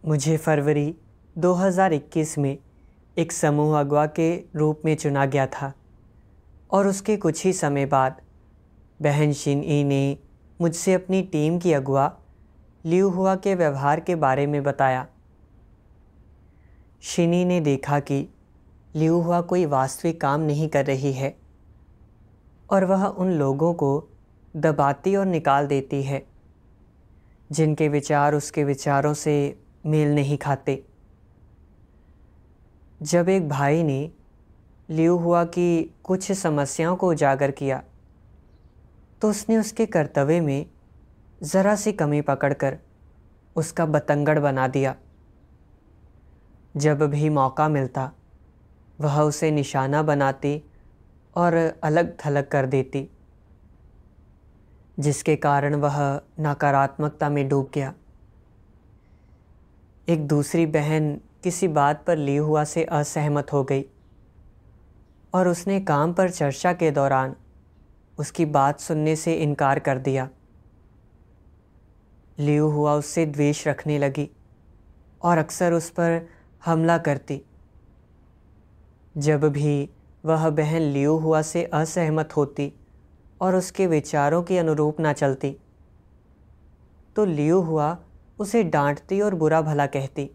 मुझे फरवरी 2021 में एक समूह अगवा के रूप में चुना गया था और उसके कुछ ही समय बाद बहन शिन ई ने मुझसे अपनी टीम की अगवा लियू हुआ के व्यवहार के बारे में बताया। शिनी ने देखा कि लियू हुआ कोई वास्तविक काम नहीं कर रही है और वह उन लोगों को दबाती और निकाल देती है जिनके विचार उसके विचारों से मेल नहीं खाते। जब एक भाई ने लियू हुआ की कुछ समस्याओं को उजागर किया तो उसने उसके कर्तव्य में ज़रा सी कमी पकड़कर उसका बतंगड़ बना दिया। जब भी मौका मिलता वह उसे निशाना बनाती और अलग थलग कर देती, जिसके कारण वह नकारात्मकता में डूब गया। एक दूसरी बहन किसी बात पर लियू हुआ से असहमत हो गई और उसने काम पर चर्चा के दौरान उसकी बात सुनने से इनकार कर दिया। लियू हुआ उससे द्वेष रखने लगी और अक्सर उस पर हमला करती। जब भी वह बहन लियू हुआ से असहमत होती और उसके विचारों के अनुरूप ना चलती तो लियू हुआ उसे डांटती और बुरा भला कहती।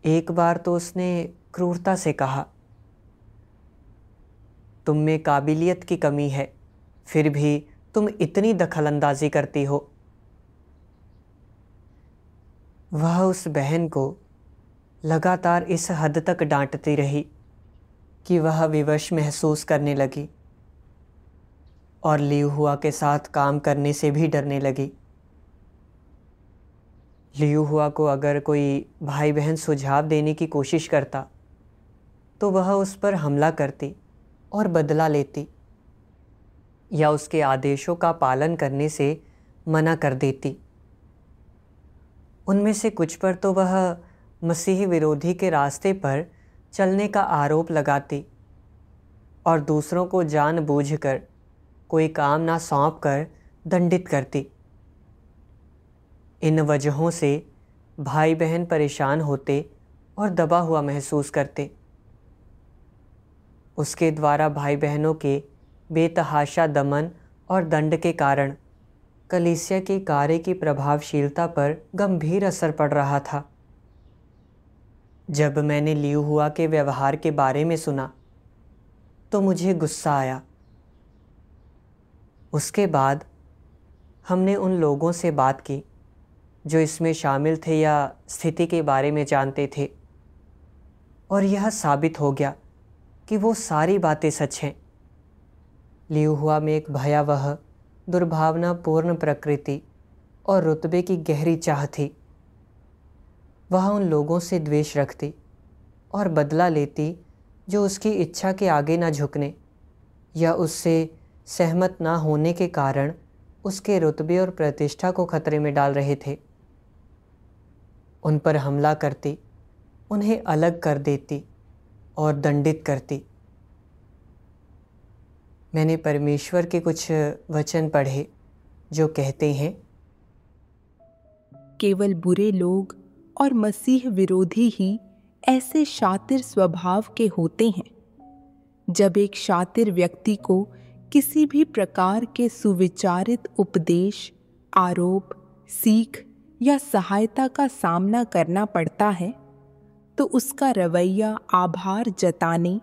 एक बार तो उसने क्रूरता से कहा, तुम में काबिलियत की कमी है, फिर भी तुम इतनी दखलंदाजी करती हो। वह उस बहन को लगातार इस हद तक डांटती रही कि वह विवश महसूस करने लगी और लियू हुआ के साथ काम करने से भी डरने लगी। लियू हुआ को अगर कोई भाई बहन सुझाव देने की कोशिश करता तो वह उस पर हमला करती और बदला लेती या उसके आदेशों का पालन करने से मना कर देती। उनमें से कुछ पर तो वह मसीही विरोधी के रास्ते पर चलने का आरोप लगाती और दूसरों को जानबूझकर कोई काम ना सौंप कर दंडित करती। इन वजहों से भाई बहन परेशान होते और दबा हुआ महसूस करते। उसके द्वारा भाई बहनों के बेतहाशा दमन और दंड के कारण कलीसिया के कार्य की प्रभावशीलता पर गंभीर असर पड़ रहा था। जब मैंने लियू हुआ के व्यवहार के बारे में सुना तो मुझे गुस्सा आया। उसके बाद हमने उन लोगों से बात की जो इसमें शामिल थे या स्थिति के बारे में जानते थे और यह साबित हो गया कि वो सारी बातें सच हैं। लियू हुआ में एक भयावह दुर्भावनापूर्ण प्रकृति और रुतबे की गहरी चाह थी। वह उन लोगों से द्वेष रखती और बदला लेती जो उसकी इच्छा के आगे ना झुकने या उससे सहमत ना होने के कारण उसके रुतबे और प्रतिष्ठा को खतरे में डाल रहे थे। उन पर हमला करती, उन्हें अलग कर देती और दंडित करती। मैंने परमेश्वर के कुछ वचन पढ़े जो कहते हैं, केवल बुरे लोग और मसीह विरोधी ही ऐसे शातिर स्वभाव के होते हैं। जब एक शातिर व्यक्ति को किसी भी प्रकार के सुविचारित उपदेश, आरोप, सीख या सहायता का सामना करना पड़ता है तो उसका रवैया आभार जताने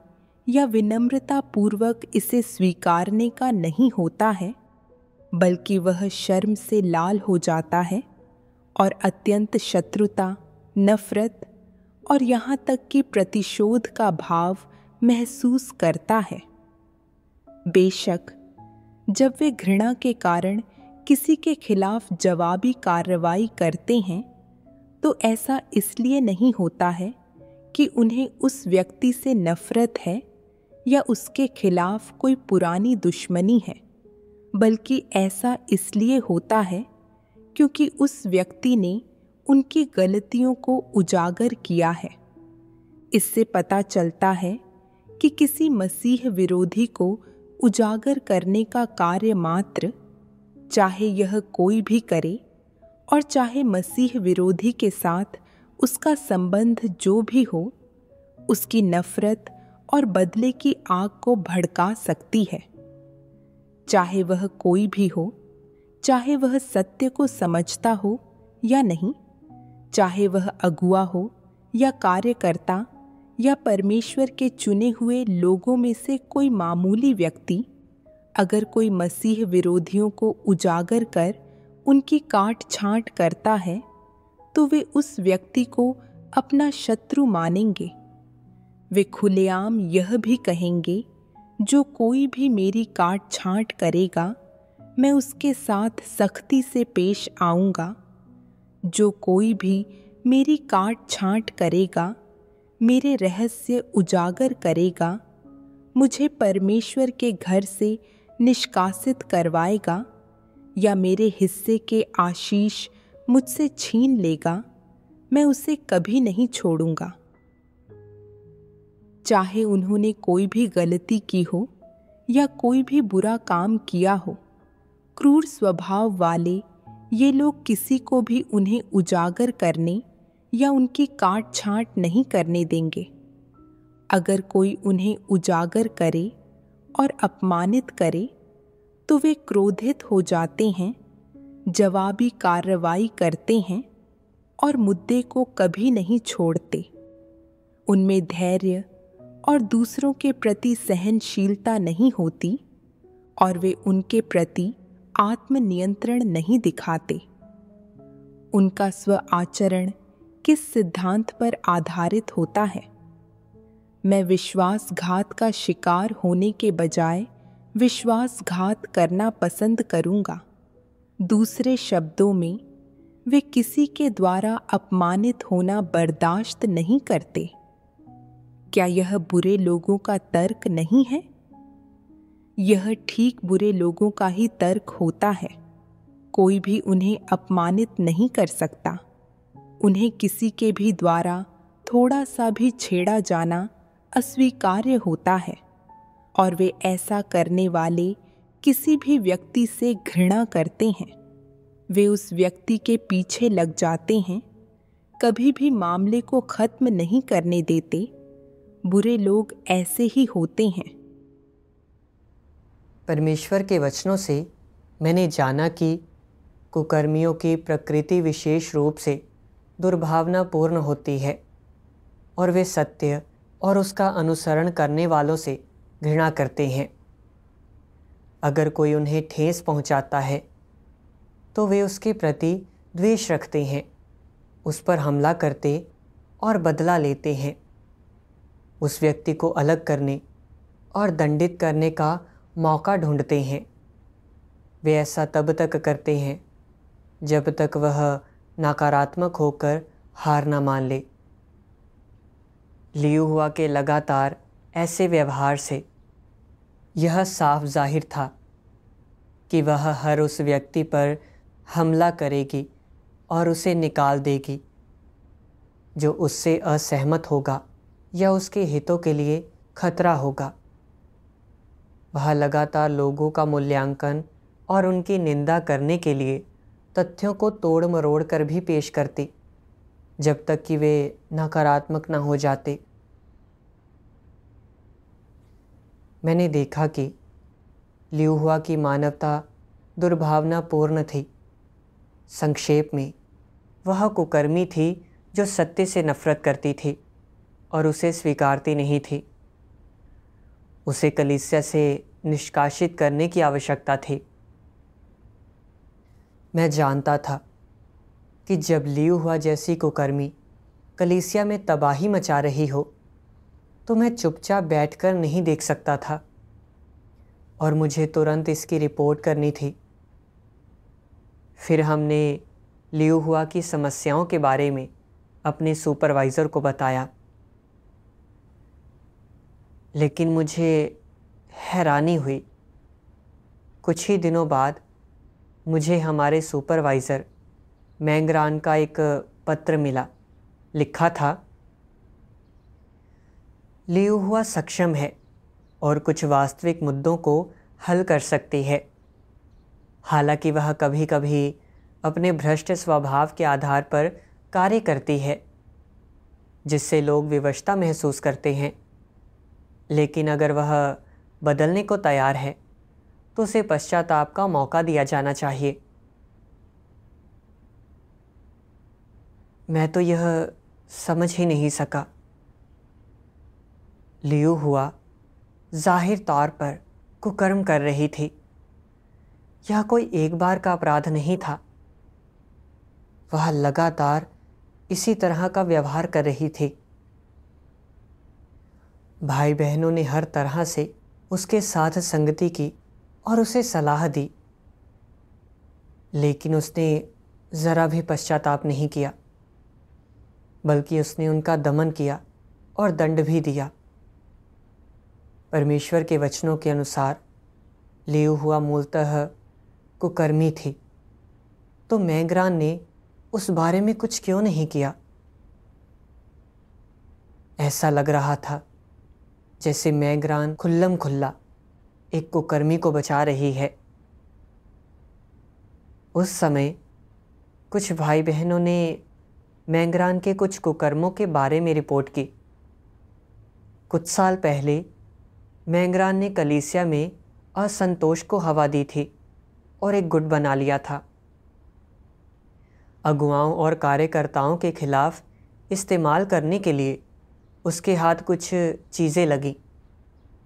या विनम्रता पूर्वक इसे स्वीकारने का नहीं होता है, बल्कि वह शर्म से लाल हो जाता है और अत्यंत शत्रुता, नफरत और यहाँ तक कि प्रतिशोध का भाव महसूस करता है। बेशक जब वे घृणा के कारण किसी के खिलाफ जवाबी कार्रवाई करते हैं तो ऐसा इसलिए नहीं होता है कि उन्हें उस व्यक्ति से नफरत है या उसके खिलाफ कोई पुरानी दुश्मनी है, बल्कि ऐसा इसलिए होता है क्योंकि उस व्यक्ति ने उनकी गलतियों को उजागर किया है। इससे पता चलता है कि किसी मसीह विरोधी को उजागर करने का कार्य मात्र, चाहे यह कोई भी करे और चाहे मसीह विरोधी के साथ उसका संबंध जो भी हो, उसकी नफरत और बदले की आग को भड़का सकती है। चाहे वह कोई भी हो, चाहे वह सत्य को समझता हो या नहीं, चाहे वह अगुआ हो या कार्यकर्ता या परमेश्वर के चुने हुए लोगों में से कोई मामूली व्यक्ति, अगर कोई मसीह विरोधियों को उजागर कर उनकी काट छांट करता है तो वे उस व्यक्ति को अपना शत्रु मानेंगे। वे खुलेआम यह भी कहेंगे, जो कोई भी मेरी काट छांट करेगा मैं उसके साथ सख्ती से पेश आऊँगा। जो कोई भी मेरी काट छांट करेगा, मेरे रहस्य उजागर करेगा, मुझे परमेश्वर के घर से निष्कासित करवाएगा या मेरे हिस्से के आशीष मुझसे छीन लेगा, मैं उसे कभी नहीं छोड़ूंगा। चाहे उन्होंने कोई भी गलती की हो या कोई भी बुरा काम किया हो, क्रूर स्वभाव वाले ये लोग किसी को भी उन्हें उजागर करने या उनकी काट छांट नहीं करने देंगे। अगर कोई उन्हें उजागर करे और अपमानित करे तो वे क्रोधित हो जाते हैं, जवाबी कार्रवाई करते हैं और मुद्दे को कभी नहीं छोड़ते। उनमें धैर्य और दूसरों के प्रति सहनशीलता नहीं होती और वे उनके प्रति आत्मनियंत्रण नहीं दिखाते। उनका स्व आचरण किस सिद्धांत पर आधारित होता है? मैं विश्वासघात का शिकार होने के बजाय विश्वासघात करना पसंद करूंगा। दूसरे शब्दों में, वे किसी के द्वारा अपमानित होना बर्दाश्त नहीं करते। क्या यह बुरे लोगों का तर्क नहीं है? यह ठीक बुरे लोगों का ही तर्क होता है। कोई भी उन्हें अपमानित नहीं कर सकता। उन्हें किसी के भी द्वारा थोड़ा सा भी छेड़ा जाना अस्वीकार्य होता है और वे ऐसा करने वाले किसी भी व्यक्ति से घृणा करते हैं। वे उस व्यक्ति के पीछे लग जाते हैं, कभी भी मामले को खत्म नहीं करने देते। बुरे लोग ऐसे ही होते हैं। परमेश्वर के वचनों से मैंने जाना कि कुकर्मियों की प्रकृति विशेष रूप से दुर्भावनापूर्ण होती है और वे सत्य और उसका अनुसरण करने वालों से घृणा करते हैं। अगर कोई उन्हें ठेस पहुंचाता है तो वे उसके प्रति द्वेष रखते हैं, उस पर हमला करते और बदला लेते हैं। उस व्यक्ति को अलग करने और दंडित करने का मौका ढूंढते हैं। वे ऐसा तब तक करते हैं जब तक वह नकारात्मक होकर हार न मान ले। लियू हुआ के लगातार ऐसे व्यवहार से यह साफ जाहिर था कि वह हर उस व्यक्ति पर हमला करेगी और उसे निकाल देगी जो उससे असहमत होगा या उसके हितों के लिए खतरा होगा। वह लगातार लोगों का मूल्यांकन और उनकी निंदा करने के लिए तथ्यों को तोड़ मरोड़ कर भी पेश करती, जब तक कि वे नकारात्मक न हो जाते। मैंने देखा कि लियू हुआ की मानवता दुर्भावनापूर्ण थी। संक्षेप में, वह कुकर्मी थी जो सत्य से नफरत करती थी और उसे स्वीकारती नहीं थी। उसे कलीसिया से निष्कासित करने की आवश्यकता थी। मैं जानता था कि जब लियू हुआ जैसी कुकर्मी कलीसिया में तबाही मचा रही हो तो मैं चुपचाप बैठकर नहीं देख सकता था और मुझे तुरंत इसकी रिपोर्ट करनी थी। फिर हमने लियू हुआ की समस्याओं के बारे में अपने सुपरवाइज़र को बताया, लेकिन मुझे हैरानी हुई। कुछ ही दिनों बाद मुझे हमारे सुपरवाइज़र मैंगरान का एक पत्र मिला। लिखा था, लियू हुआ सक्षम है और कुछ वास्तविक मुद्दों को हल कर सकती है। हालांकि वह कभी कभी अपने भ्रष्ट स्वभाव के आधार पर कार्य करती है, जिससे लोग विवशता महसूस करते हैं। लेकिन अगर वह बदलने को तैयार है तो उसे पश्चाताप का मौका दिया जाना चाहिए। मैं तो यह समझ ही नहीं सका। लियू हुआ जाहिर तौर पर कुकर्म कर रही थी। यह कोई एक बार का अपराध नहीं था। वह लगातार इसी तरह का व्यवहार कर रही थी। भाई बहनों ने हर तरह से उसके साथ संगति की और उसे सलाह दी, लेकिन उसने ज़रा भी पश्चाताप नहीं किया, बल्कि उसने उनका दमन किया और दंड भी दिया। परमेश्वर के वचनों के अनुसार लियू हुआ मूलतः कुकर्मी थी, तो मैग्रान ने उस बारे में कुछ क्यों नहीं किया? ऐसा लग रहा था जैसे मैग्रान खुल्लम खुल्ला एक कुकर्मी को बचा रही है। उस समय कुछ भाई बहनों ने मैग्रान के कुछ कुकर्मों के बारे में रिपोर्ट की। कुछ साल पहले मैग्रान ने कलीसिया में असंतोष को हवा दी थी और एक गुट बना लिया था। अगुवाओं और कार्यकर्ताओं के खिलाफ इस्तेमाल करने के लिए उसके हाथ कुछ चीज़ें लगी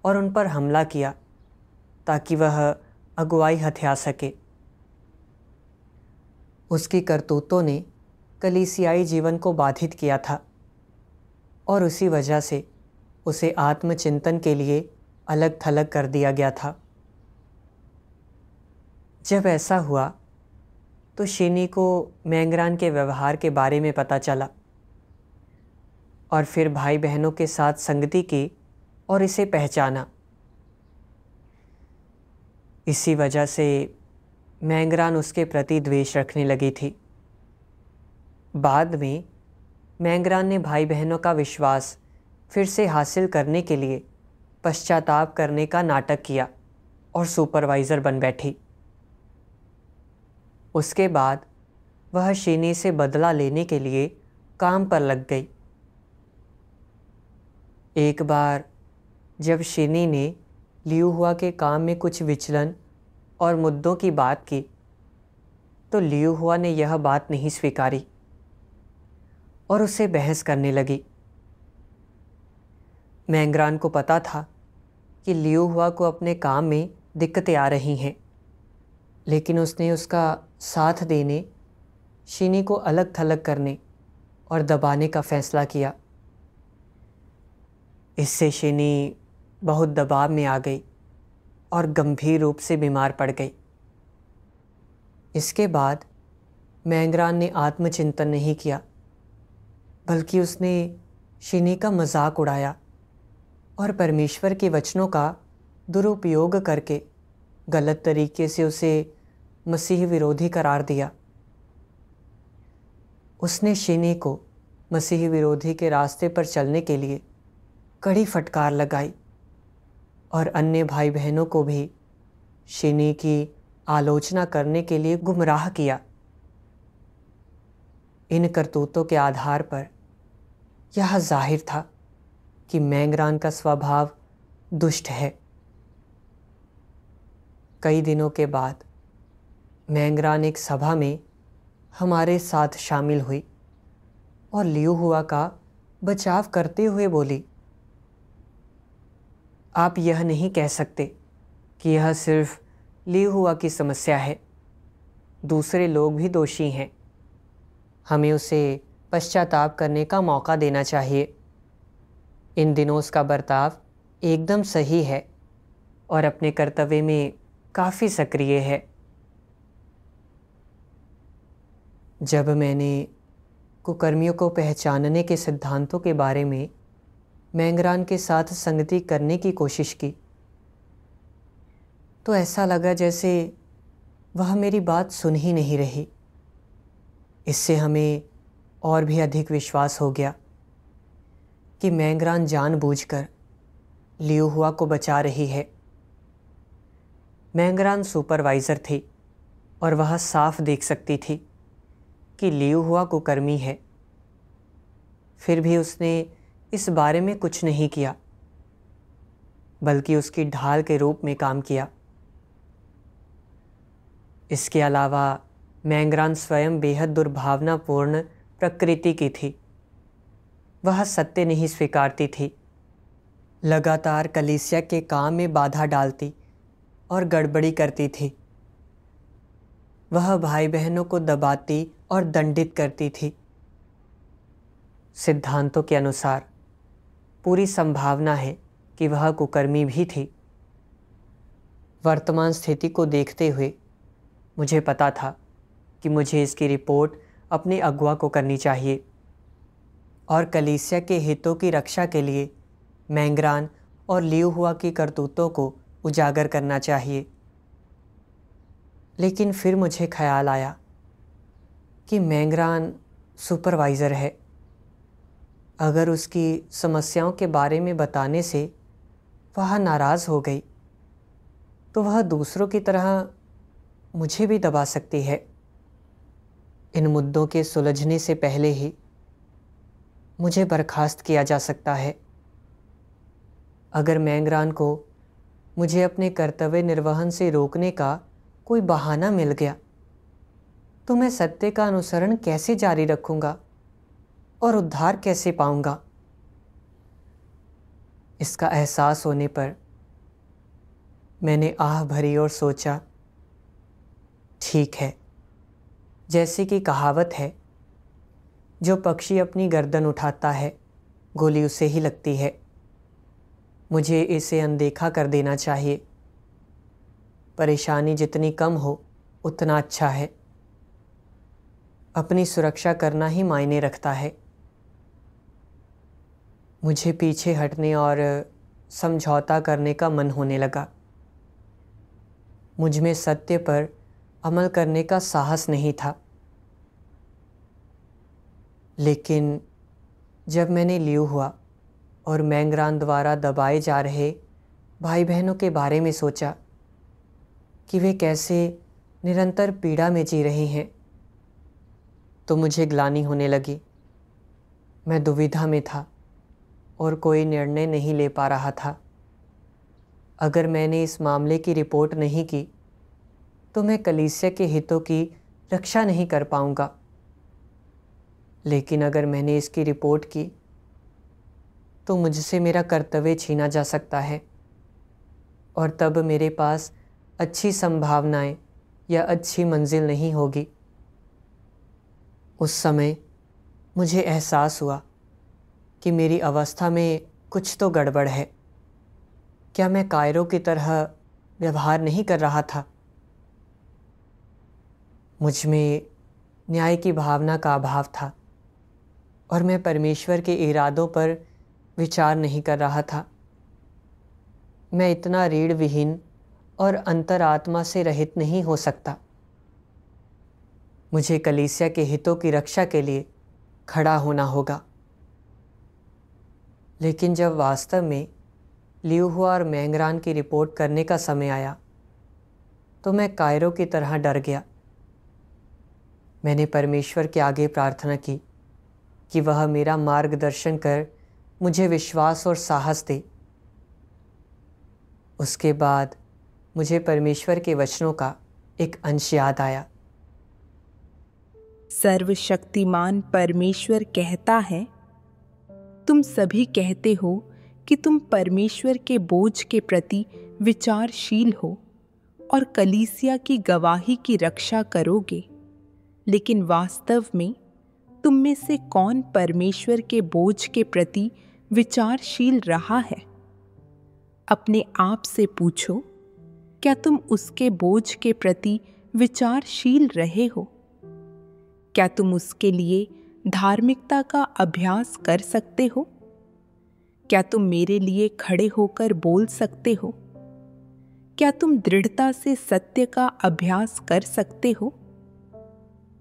और उन पर हमला किया ताकि वह अगुवाई हथिया सके। उसकी करतूतों ने कलीसियाई जीवन को बाधित किया था और उसी वजह से उसे आत्मचिंतन के लिए अलग थलग कर दिया गया था। जब ऐसा हुआ तो शिनी को मैग्रान के व्यवहार के बारे में पता चला और फिर भाई बहनों के साथ संगति की और इसे पहचाना। इसी वजह से मैग्रान उसके प्रति द्वेष रखने लगी थी। बाद में मैग्रान ने भाई बहनों का विश्वास फिर से हासिल करने के लिए पश्चाताप करने का नाटक किया और सुपरवाइज़र बन बैठी। उसके बाद वह शिनी से बदला लेने के लिए काम पर लग गई। एक बार जब शिनी ने लियू हुआ के काम में कुछ विचलन और मुद्दों की बात की, तो लियू हुआ ने यह बात नहीं स्वीकारी और उससे बहस करने लगी। मैग्रान को पता था कि लियू हुआ को अपने काम में दिक्कतें आ रही हैं, लेकिन उसने उसका साथ देने, शिनी को अलग थलग करने और दबाने का फैसला किया। इससे शिनी बहुत दबाव में आ गई और गंभीर रूप से बीमार पड़ गई। इसके बाद मैग्रान ने आत्मचिंतन नहीं किया, बल्कि उसने शिनी का मजाक उड़ाया और परमेश्वर के वचनों का दुरुपयोग करके गलत तरीके से उसे मसीह विरोधी करार दिया। उसने शिनी को मसीह विरोधी के रास्ते पर चलने के लिए कड़ी फटकार लगाई और अन्य भाई बहनों को भी शिनी की आलोचना करने के लिए गुमराह किया। इन करतूतों के आधार पर यह जाहिर था कि मैग्रान का स्वभाव दुष्ट है। कई दिनों के बाद मैग्रान एक सभा में हमारे साथ शामिल हुई और लियू हुआ का बचाव करते हुए बोली, आप यह नहीं कह सकते कि यह सिर्फ लियू हुआ की समस्या है। दूसरे लोग भी दोषी हैं। हमें उसे पश्चाताप करने का मौका देना चाहिए। इन दिनों उसका बर्ताव एकदम सही है और अपने कर्तव्य में काफ़ी सक्रिय है। जब मैंने कुकर्मियों को पहचानने के सिद्धांतों के बारे में मैग्रान के साथ संगति करने की कोशिश की, तो ऐसा लगा जैसे वह मेरी बात सुन ही नहीं रही। इससे हमें और भी अधिक विश्वास हो गया कि मैग्रान जानबूझकर लियू हुआ को बचा रही है। मैग्रान सुपरवाइज़र थी और वह साफ देख सकती थी कि लियू हुआ कुकर्मी है। फिर भी उसने इस बारे में कुछ नहीं किया, बल्कि उसकी ढाल के रूप में काम किया। इसके अलावा मैंगरान स्वयं बेहद दुर्भावनापूर्ण प्रकृति की थी। वह सत्य नहीं स्वीकारती थी, लगातार कलीसिया के काम में बाधा डालती और गड़बड़ी करती थी। वह भाई बहनों को दबाती और दंडित करती थी। सिद्धांतों के अनुसार पूरी संभावना है कि वह कुकर्मी भी थी। वर्तमान स्थिति को देखते हुए मुझे पता था कि मुझे इसकी रिपोर्ट अपने अगुआ को करनी चाहिए और कलीसिया के हितों की रक्षा के लिए मैंगरान और लियू हुआ की करतूतों को उजागर करना चाहिए। लेकिन फिर मुझे ख्याल आया कि मैंगरान सुपरवाइज़र है। अगर उसकी समस्याओं के बारे में बताने से वह नाराज़ हो गई तो वह दूसरों की तरह मुझे भी दबा सकती है। इन मुद्दों के सुलझने से पहले ही मुझे बर्खास्त किया जा सकता है। अगर मैंगरान को मुझे अपने कर्तव्य निर्वहन से रोकने का कोई बहाना मिल गया तो मैं सत्य का अनुसरण कैसे जारी रखूंगा और उद्धार कैसे पाऊंगा? इसका एहसास होने पर मैंने आह भरी और सोचा, ठीक है, जैसे कि कहावत है, जो पक्षी अपनी गर्दन उठाता है गोली उसे ही लगती है। मुझे इसे अनदेखा कर देना चाहिए। परेशानी जितनी कम हो उतना अच्छा है। अपनी सुरक्षा करना ही मायने रखता है। मुझे पीछे हटने और समझौता करने का मन होने लगा। मुझ में सत्य पर अमल करने का साहस नहीं था। लेकिन जब मैंने लियू हुआ और मैंगरान द्वारा दबाए जा रहे भाई बहनों के बारे में सोचा कि वे कैसे निरंतर पीड़ा में जी रहे हैं, तो मुझे ग्लानि होने लगी। मैं दुविधा में था और कोई निर्णय नहीं ले पा रहा था। अगर मैंने इस मामले की रिपोर्ट नहीं की तो मैं कलीसिया के हितों की रक्षा नहीं कर पाऊंगा। लेकिन अगर मैंने इसकी रिपोर्ट की तो मुझसे मेरा कर्तव्य छीना जा सकता है और तब मेरे पास अच्छी संभावनाएं या अच्छी मंजिल नहीं होगी। उस समय मुझे एहसास हुआ कि मेरी अवस्था में कुछ तो गड़बड़ है। क्या मैं कायरो की तरह व्यवहार नहीं कर रहा था? मुझ में न्याय की भावना का अभाव था और मैं परमेश्वर के इरादों पर विचार नहीं कर रहा था। मैं इतना रीढ़ विहीन और अंतरात्मा से रहित नहीं हो सकता। मुझे कलीसिया के हितों की रक्षा के लिए खड़ा होना होगा। लेकिन जब वास्तव में लियू हुआ और मैंगरान की रिपोर्ट करने का समय आया तो मैं कायरो की तरह डर गया। मैंने परमेश्वर के आगे प्रार्थना की कि वह मेरा मार्गदर्शन कर मुझे विश्वास और साहस दे। उसके बाद मुझे परमेश्वर के वचनों का एक अंश याद आया। सर्वशक्तिमान परमेश्वर कहता है, तुम सभी कहते हो कि तुम परमेश्वर के बोझ के प्रति विचारशील हो और कलीसिया की गवाही की रक्षा करोगे, लेकिन वास्तव में तुम में से कौन परमेश्वर के बोझ के प्रति विचारशील रहा है? अपने आप से पूछो, क्या तुम उसके बोझ के प्रति विचारशील रहे हो? क्या तुम उसके लिए धार्मिकता का अभ्यास कर सकते हो? क्या तुम मेरे लिए खड़े होकर बोल सकते हो? क्या तुम दृढ़ता से सत्य का अभ्यास कर सकते हो?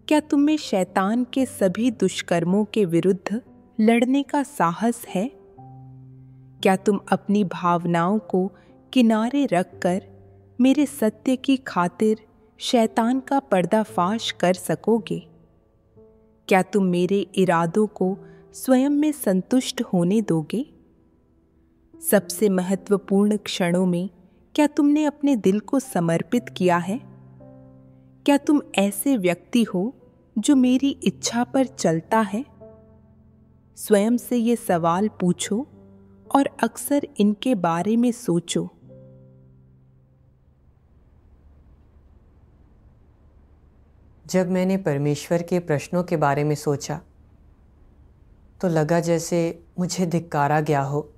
क्या तुम में शैतान के सभी दुष्कर्मों के विरुद्ध लड़ने का साहस है? क्या तुम अपनी भावनाओं को किनारे रखकर मेरे सत्य की खातिर शैतान का पर्दाफाश कर सकोगे? क्या तुम मेरे इरादों को स्वयं में संतुष्ट होने दोगे? सबसे महत्वपूर्ण क्षणों में क्या तुमने अपने दिल को समर्पित किया है? क्या तुम ऐसे व्यक्ति हो जो मेरी इच्छा पर चलता है? स्वयं से ये सवाल पूछो और अक्सर इनके बारे में सोचो। जब मैंने परमेश्वर के प्रश्नों के बारे में सोचा तो लगा जैसे मुझे धिक्कारा गया हो।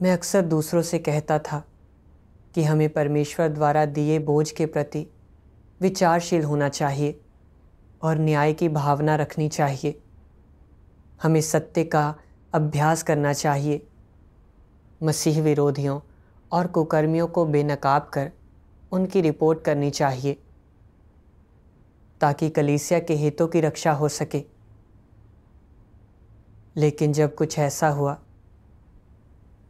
मैं अक्सर दूसरों से कहता था कि हमें परमेश्वर द्वारा दिए बोझ के प्रति विचारशील होना चाहिए और न्याय की भावना रखनी चाहिए। हमें सत्य का अभ्यास करना चाहिए, मसीह विरोधियों और कुकर्मियों को बेनकाब कर उनकी रिपोर्ट करनी चाहिए ताकि कलीसिया के हितों की रक्षा हो सके। लेकिन जब कुछ ऐसा हुआ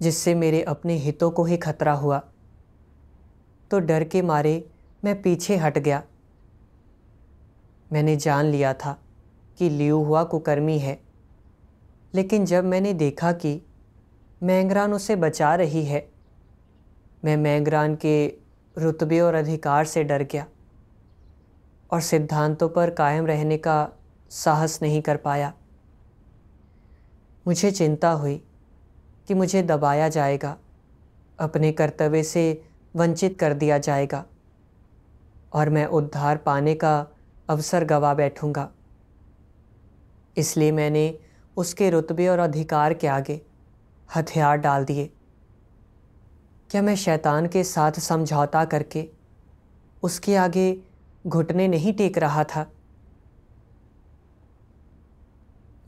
जिससे मेरे अपने हितों को ही खतरा हुआ तो डर के मारे मैं पीछे हट गया। मैंने जान लिया था कि लियू हुआ कुकर्मी है, लेकिन जब मैंने देखा कि मैंगरान उसे बचा रही है, मैं मैंगरान के रुतबे और अधिकार से डर गया और सिद्धांतों पर कायम रहने का साहस नहीं कर पाया। मुझे चिंता हुई कि मुझे दबाया जाएगा, अपने कर्तव्य से वंचित कर दिया जाएगा और मैं उद्धार पाने का अवसर गवा बैठूंगा। इसलिए मैंने उसके रुतबे और अधिकार के आगे हथियार डाल दिए। क्या मैं शैतान के साथ समझौता करके उसके आगे घुटने नहीं टेक रहा था?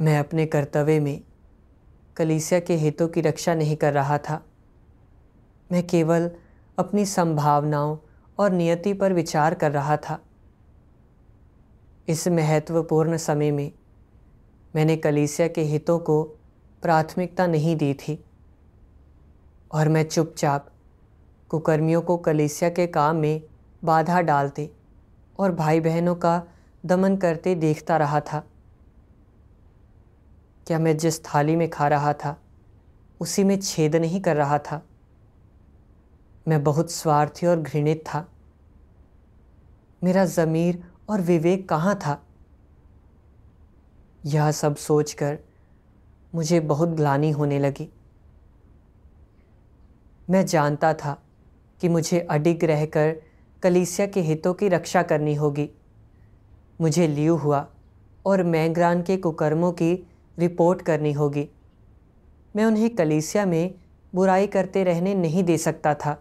मैं अपने कर्तव्य में कलीसिया के हितों की रक्षा नहीं कर रहा था। मैं केवल अपनी संभावनाओं और नियति पर विचार कर रहा था। इस महत्वपूर्ण समय में मैंने कलीसिया के हितों को प्राथमिकता नहीं दी थी और मैं चुपचाप कुकर्मियों को कलीसिया के काम में बाधा डालते और भाई बहनों का दमन करते देखता रहा था। क्या मैं जिस थाली में खा रहा था उसी में छेद नहीं कर रहा था? मैं बहुत स्वार्थी और घृणित था। मेरा ज़मीर और विवेक कहाँ था? यह सब सोचकर मुझे बहुत ग्लानि होने लगी। मैं जानता था कि मुझे अडिग रहकर कलीसिया के हितों की रक्षा करनी होगी। मुझे लियू हुआ और मैंगरान के कुकर्मों की रिपोर्ट करनी होगी। मैं उन्हें कलीसिया में बुराई करते रहने नहीं दे सकता था।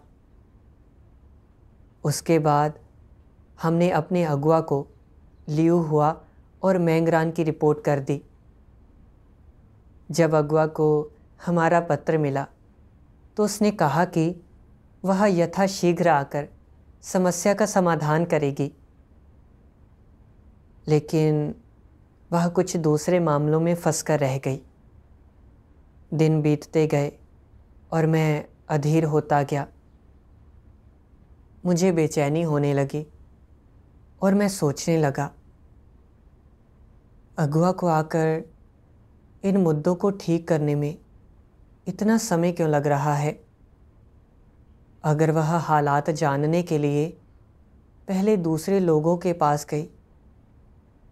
उसके बाद हमने अपने अगुआ को लियू हुआ और मैंगरान की रिपोर्ट कर दी। जब अगुआ को हमारा पत्र मिला तो उसने कहा कि वह यथाशीघ्र आकर समस्या का समाधान करेगी, लेकिन वह कुछ दूसरे मामलों में फंसकर रह गई। दिन बीतते गए और मैं अधीर होता गया। मुझे बेचैनी होने लगी और मैं सोचने लगा, अगुआ को आकर इन मुद्दों को ठीक करने में इतना समय क्यों लग रहा है? अगर वह हालात जानने के लिए पहले दूसरे लोगों के पास गई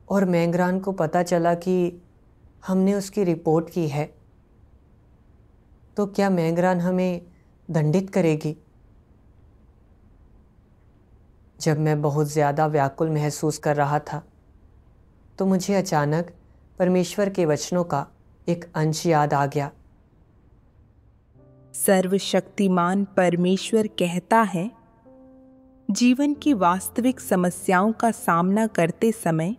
और मैंगरान को पता चला कि हमने उसकी रिपोर्ट की है, तो क्या मैंगरान हमें दंडित करेगी? जब मैं बहुत ज़्यादा व्याकुल महसूस कर रहा था तो मुझे अचानक परमेश्वर के वचनों का एक अंश याद आ गया। सर्वशक्तिमान परमेश्वर कहता है, जीवन की वास्तविक समस्याओं का सामना करते समय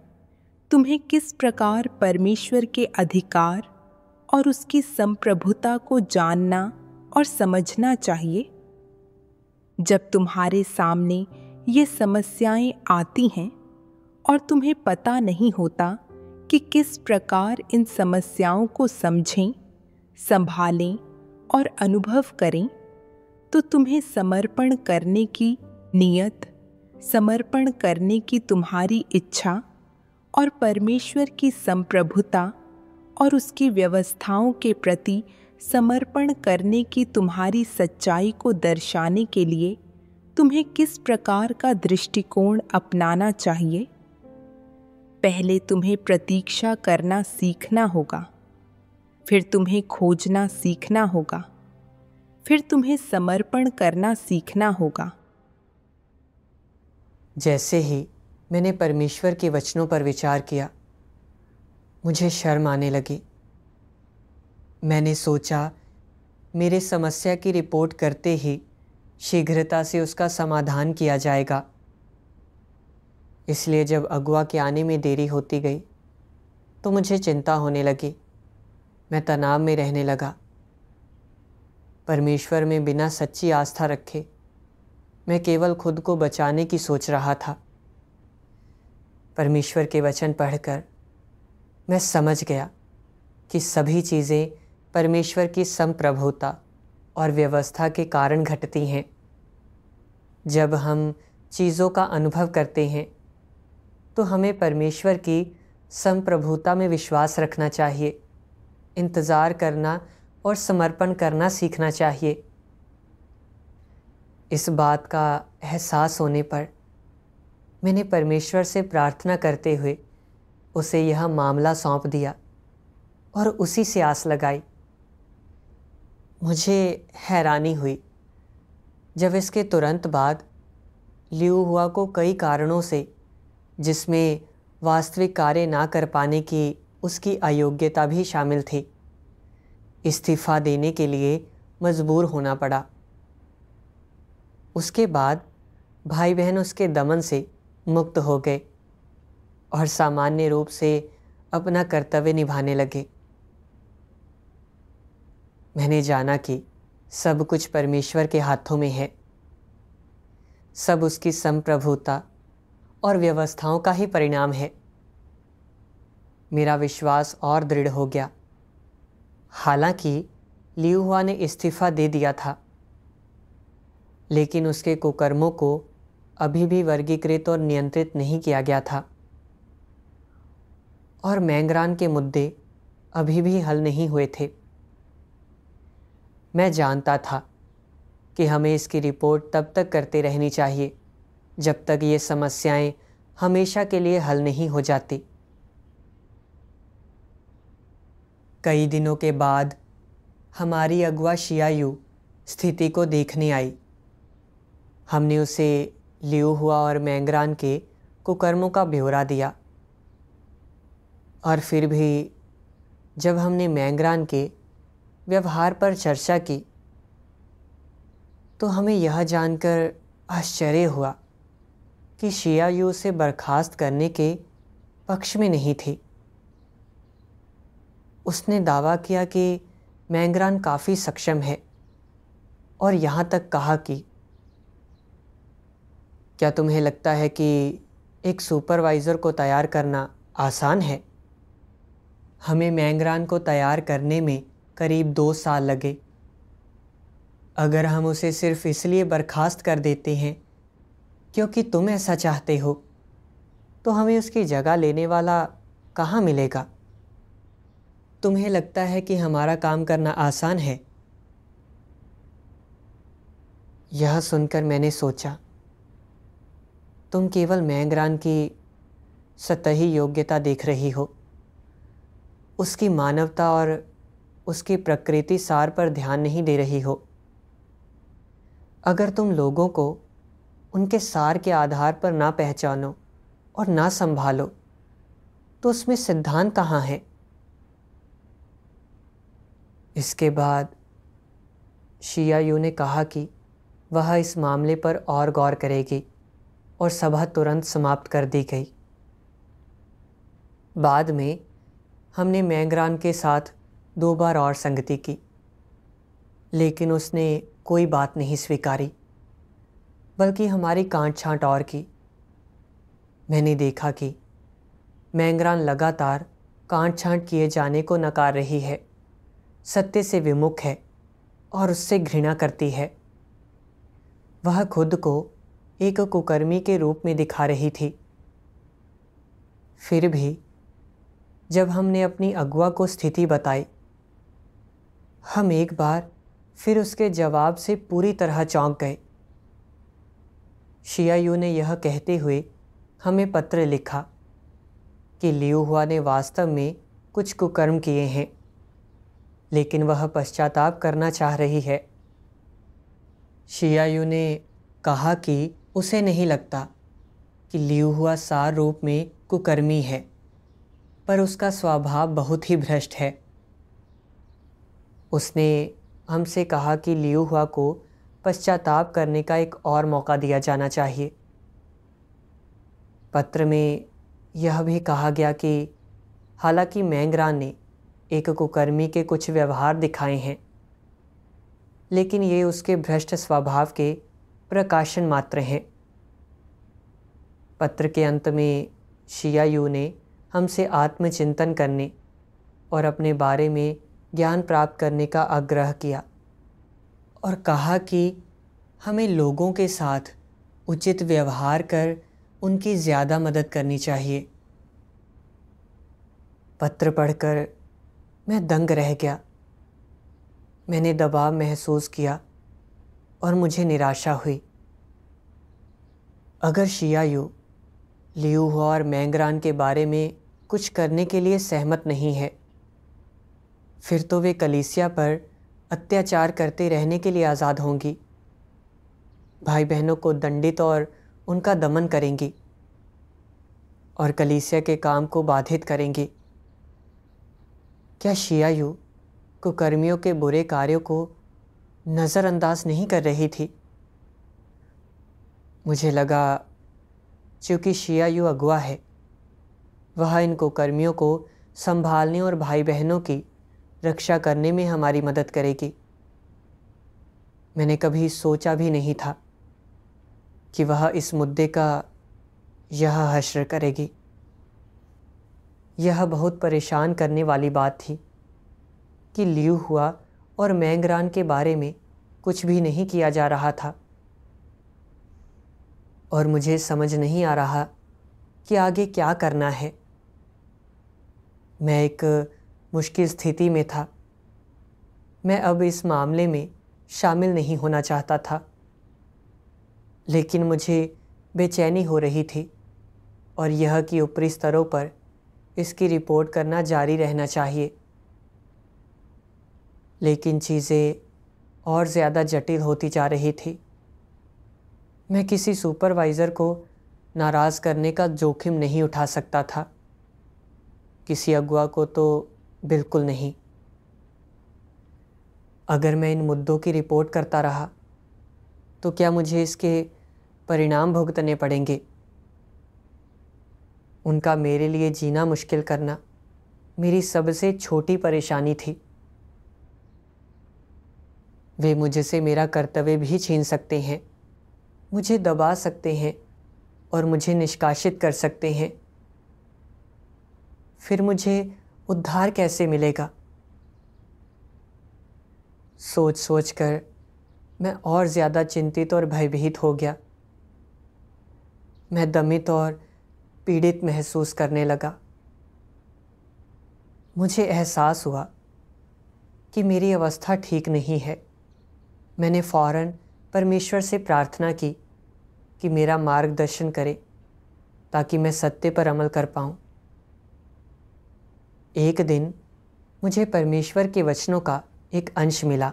तुम्हें किस प्रकार परमेश्वर के अधिकार और उसकी संप्रभुता को जानना और समझना चाहिए। जब तुम्हारे सामने ये समस्याएं आती हैं और तुम्हें पता नहीं होता कि किस प्रकार इन समस्याओं को समझें, संभालें और अनुभव करें, तो तुम्हें समर्पण करने की नियत, समर्पण करने की तुम्हारी इच्छा और परमेश्वर की संप्रभुता और उसकी व्यवस्थाओं के प्रति समर्पण करने की तुम्हारी सच्चाई को दर्शाने के लिए तुम्हें किस प्रकार का दृष्टिकोण अपनाना चाहिए? पहले तुम्हें प्रतीक्षा करना सीखना होगा, फिर तुम्हें खोजना सीखना होगा, फिर तुम्हें समर्पण करना सीखना होगा। जैसे ही मैंने परमेश्वर के वचनों पर विचार किया, मुझे शर्म आने लगी। मैंने सोचा मेरे समस्या की रिपोर्ट करते ही शीघ्रता से उसका समाधान किया जाएगा। इसलिए जब अगुआ के आने में देरी होती गई तो मुझे चिंता होने लगी। मैं तनाव में रहने लगा। परमेश्वर में बिना सच्ची आस्था रखे मैं केवल खुद को बचाने की सोच रहा था। परमेश्वर के वचन पढ़कर मैं समझ गया कि सभी चीज़ें परमेश्वर की संप्रभुता और व्यवस्था के कारण घटती हैं। जब हम चीज़ों का अनुभव करते हैं तो हमें परमेश्वर की संप्रभुता में विश्वास रखना चाहिए, इंतज़ार करना और समर्पण करना सीखना चाहिए। इस बात का एहसास होने पर मैंने परमेश्वर से प्रार्थना करते हुए उसे यह मामला सौंप दिया और उसी से आस लगाई। मुझे हैरानी हुई जब इसके तुरंत बाद लियू हुआ को कई कारणों से, जिसमें वास्तविक कार्य ना कर पाने की उसकी अयोग्यता भी शामिल थी, इस्तीफ़ा देने के लिए मजबूर होना पड़ा। उसके बाद भाई बहन उसके दमन से मुक्त हो गए और सामान्य रूप से अपना कर्तव्य निभाने लगे। मैंने जाना कि सब कुछ परमेश्वर के हाथों में है। सब उसकी संप्रभुता और व्यवस्थाओं का ही परिणाम है। मेरा विश्वास और दृढ़ हो गया। हालांकि लियू हुआ ने इस्तीफ़ा दे दिया था, लेकिन उसके कुकर्मों को अभी भी वर्गीकृत और नियंत्रित नहीं किया गया था और मैंगरान के मुद्दे अभी भी हल नहीं हुए थे। मैं जानता था कि हमें इसकी रिपोर्ट तब तक करते रहनी चाहिए जब तक ये समस्याएं हमेशा के लिए हल नहीं हो जाती। कई दिनों के बाद हमारी अगुआ शियायू स्थिति को देखने आई। हमने उसे लियू हुआ और मैंगरान के कुकर्मों का ब्यौरा दिया और फिर भी जब हमने मैंगरान के व्यवहार पर चर्चा की तो हमें यह जानकर आश्चर्य हुआ कि शियायू उसे बर्खास्त करने के पक्ष में नहीं थी। उसने दावा किया कि मैंगरान काफ़ी सक्षम है और यहाँ तक कहा कि क्या तुम्हें लगता है कि एक सुपरवाइज़र को तैयार करना आसान है? हमें मैंगरान को तैयार करने में करीब 2 साल लगे। अगर हम उसे सिर्फ इसलिए बर्खास्त कर देते हैं क्योंकि तुम ऐसा चाहते हो, तो हमें उसकी जगह लेने वाला कहाँ मिलेगा? तुम्हें लगता है कि हमारा काम करना आसान है? यह सुनकर मैंने सोचा, तुम केवल मैंगरान की सतही योग्यता देख रही हो, उसकी मानवता और उसकी प्रकृति सार पर ध्यान नहीं दे रही हो। अगर तुम लोगों को उनके सार के आधार पर ना पहचानो और ना संभालो तो उसमें सिद्धांत कहाँ है? इसके बाद शियायू ने कहा कि वह इस मामले पर और गौर करेगी और सभा तुरंत समाप्त कर दी गई। बाद में हमने मैंगरान के साथ 2 बार और संगति की, लेकिन उसने कोई बात नहीं स्वीकारी, बल्कि हमारी कांट छांट और की। मैंने देखा कि मैंगरान लगातार कांट छांट किए जाने को नकार रही है, सत्य से विमुख है और उससे घृणा करती है। वह खुद को एक कुकर्मी के रूप में दिखा रही थी। फिर भी जब हमने अपनी अगुआ को स्थिति बताई, हम एक बार फिर उसके जवाब से पूरी तरह चौंक गए। शियायू ने यह कहते हुए हमें पत्र लिखा कि लियू हुआ ने वास्तव में कुछ कुकर्म किए हैं, लेकिन वह पश्चाताप करना चाह रही है। शियायू ने कहा कि उसे नहीं लगता कि लियू हुआ सार रूप में कुकर्मी है, पर उसका स्वभाव बहुत ही भ्रष्ट है। उसने हमसे कहा कि लियू हुआ को पश्चाताप करने का एक और मौका दिया जाना चाहिए। पत्र में यह भी कहा गया कि हालांकि मैंगरान ने एक कुकर्मी के कुछ व्यवहार दिखाए हैं, लेकिन ये उसके भ्रष्ट स्वभाव के प्रकाशन मात्र हैं। पत्र के अंत में शियायू ने हमसे आत्मचिंतन करने और अपने बारे में ज्ञान प्राप्त करने का आग्रह किया और कहा कि हमें लोगों के साथ उचित व्यवहार कर उनकी ज़्यादा मदद करनी चाहिए। पत्र पढ़कर मैं दंग रह गया। मैंने दबाव महसूस किया और मुझे निराशा हुई। अगर शियायू लियू हुआ और मैंगरान के बारे में कुछ करने के लिए सहमत नहीं है, फिर तो वे कलीसिया पर अत्याचार करते रहने के लिए आज़ाद होंगी, भाई बहनों को दंडित और उनका दमन करेंगी और कलीसिया के काम को बाधित करेंगी। क्या शियायू कुकर्मियों के बुरे कार्यों को नज़रअंदाज नहीं कर रही थी? मुझे लगा चूँकि शियायू अगुआ है, वह इन कुकर्मियों को संभालने और भाई बहनों की रक्षा करने में हमारी मदद करेगी। मैंने कभी सोचा भी नहीं था कि वह इस मुद्दे का यह हश्र करेगी। यह बहुत परेशान करने वाली बात थी कि लियू हुआ और मैंगरान के बारे में कुछ भी नहीं किया जा रहा था और मुझे समझ नहीं आ रहा कि आगे क्या करना है। मैं एक मुश्किल स्थिति में था। मैं अब इस मामले में शामिल नहीं होना चाहता था, लेकिन मुझे बेचैनी हो रही थी और यह कि ऊपरी स्तरों पर इसकी रिपोर्ट करना जारी रहना चाहिए। लेकिन चीज़ें और ज़्यादा जटिल होती जा रही थी। मैं किसी सुपरवाइज़र को नाराज़ करने का जोखिम नहीं उठा सकता था, किसी अगुआ को तो बिल्कुल नहीं। अगर मैं इन मुद्दों की रिपोर्ट करता रहा तो क्या मुझे इसके परिणाम भुगतने पड़ेंगे? उनका मेरे लिए जीना मुश्किल करना मेरी सबसे छोटी परेशानी थी। वे मुझसे मेरा कर्तव्य भी छीन सकते हैं, मुझे दबा सकते हैं और मुझे निष्कासित कर सकते हैं। फिर मुझे उद्धार कैसे मिलेगा? सोच सोच कर मैं और ज़्यादा चिंतित और भयभीत हो गया। मैं दमित और पीड़ित महसूस करने लगा। मुझे एहसास हुआ कि मेरी अवस्था ठीक नहीं है। मैंने फ़ौरन परमेश्वर से प्रार्थना की कि मेरा मार्गदर्शन करे ताकि मैं सत्य पर अमल कर पाऊँ। एक दिन मुझे परमेश्वर के वचनों का एक अंश मिला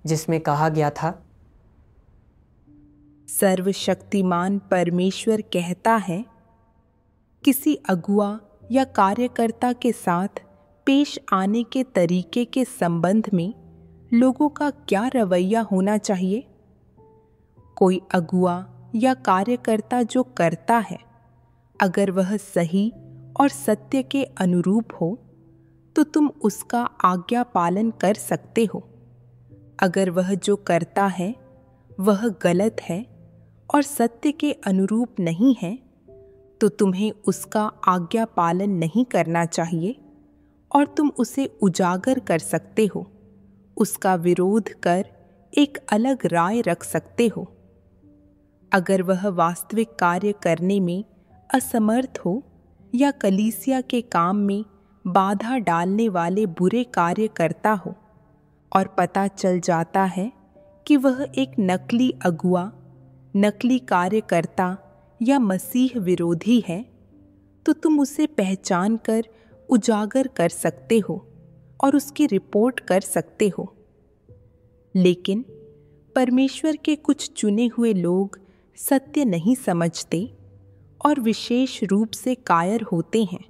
जिसमें कहा गया था, सर्वशक्तिमान परमेश्वर कहता है, किसी अगुआ या कार्यकर्ता के साथ पेश आने के तरीके के संबंध में लोगों का क्या रवैया होना चाहिए। कोई अगुआ या कार्यकर्ता जो करता है, अगर वह सही और सत्य के अनुरूप हो तो तुम उसका आज्ञा पालन कर सकते हो। अगर वह जो करता है वह गलत है और सत्य के अनुरूप नहीं है तो तुम्हें उसका आज्ञा पालन नहीं करना चाहिए और तुम उसे उजागर कर सकते हो, उसका विरोध कर एक अलग राय रख सकते हो। अगर वह वास्तविक कार्य करने में असमर्थ हो या कलीसिया के काम में बाधा डालने वाले बुरे कार्य करता हो और पता चल जाता है कि वह एक नकली अगुआ, नकली कार्यकर्ता या मसीह विरोधी है, तो तुम उसे पहचान कर उजागर कर सकते हो और उसकी रिपोर्ट कर सकते हो। लेकिन परमेश्वर के कुछ चुने हुए लोग सत्य नहीं समझते और विशेष रूप से कायर होते हैं।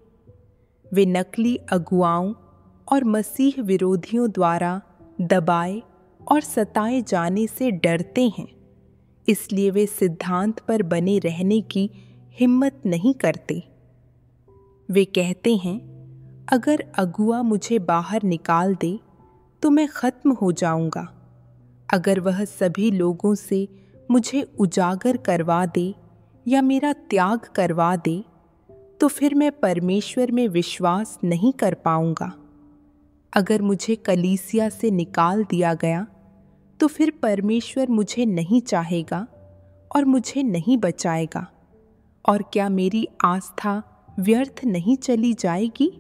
वे नकली अगुआओं और मसीह विरोधियों द्वारा दबाए और सताए जाने से डरते हैं, इसलिए वे सिद्धांत पर बने रहने की हिम्मत नहीं करते। वे कहते हैं, अगर अगुआ मुझे बाहर निकाल दे तो मैं खत्म हो जाऊंगा। अगर वह सभी लोगों से मुझे उजागर करवा दे या मेरा त्याग करवा दे तो फिर मैं परमेश्वर में विश्वास नहीं कर पाऊंगा। अगर मुझे कलीसिया से निकाल दिया गया तो फिर परमेश्वर मुझे नहीं चाहेगा और मुझे नहीं बचाएगा, और क्या मेरी आस्था व्यर्थ नहीं चली जाएगी?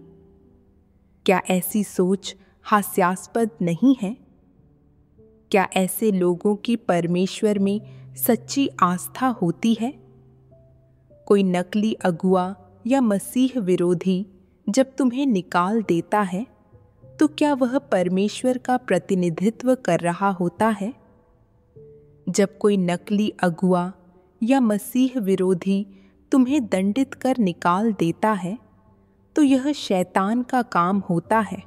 क्या ऐसी सोच हास्यास्पद नहीं है? क्या ऐसे लोगों की परमेश्वर में सच्ची आस्था होती है? कोई नकली अगुआ या मसीह विरोधी जब तुम्हें निकाल देता है तो क्या वह परमेश्वर का प्रतिनिधित्व कर रहा होता है? जब कोई नकली अगुआ या मसीह विरोधी तुम्हें दंडित कर निकाल देता है तो यह शैतान का काम होता है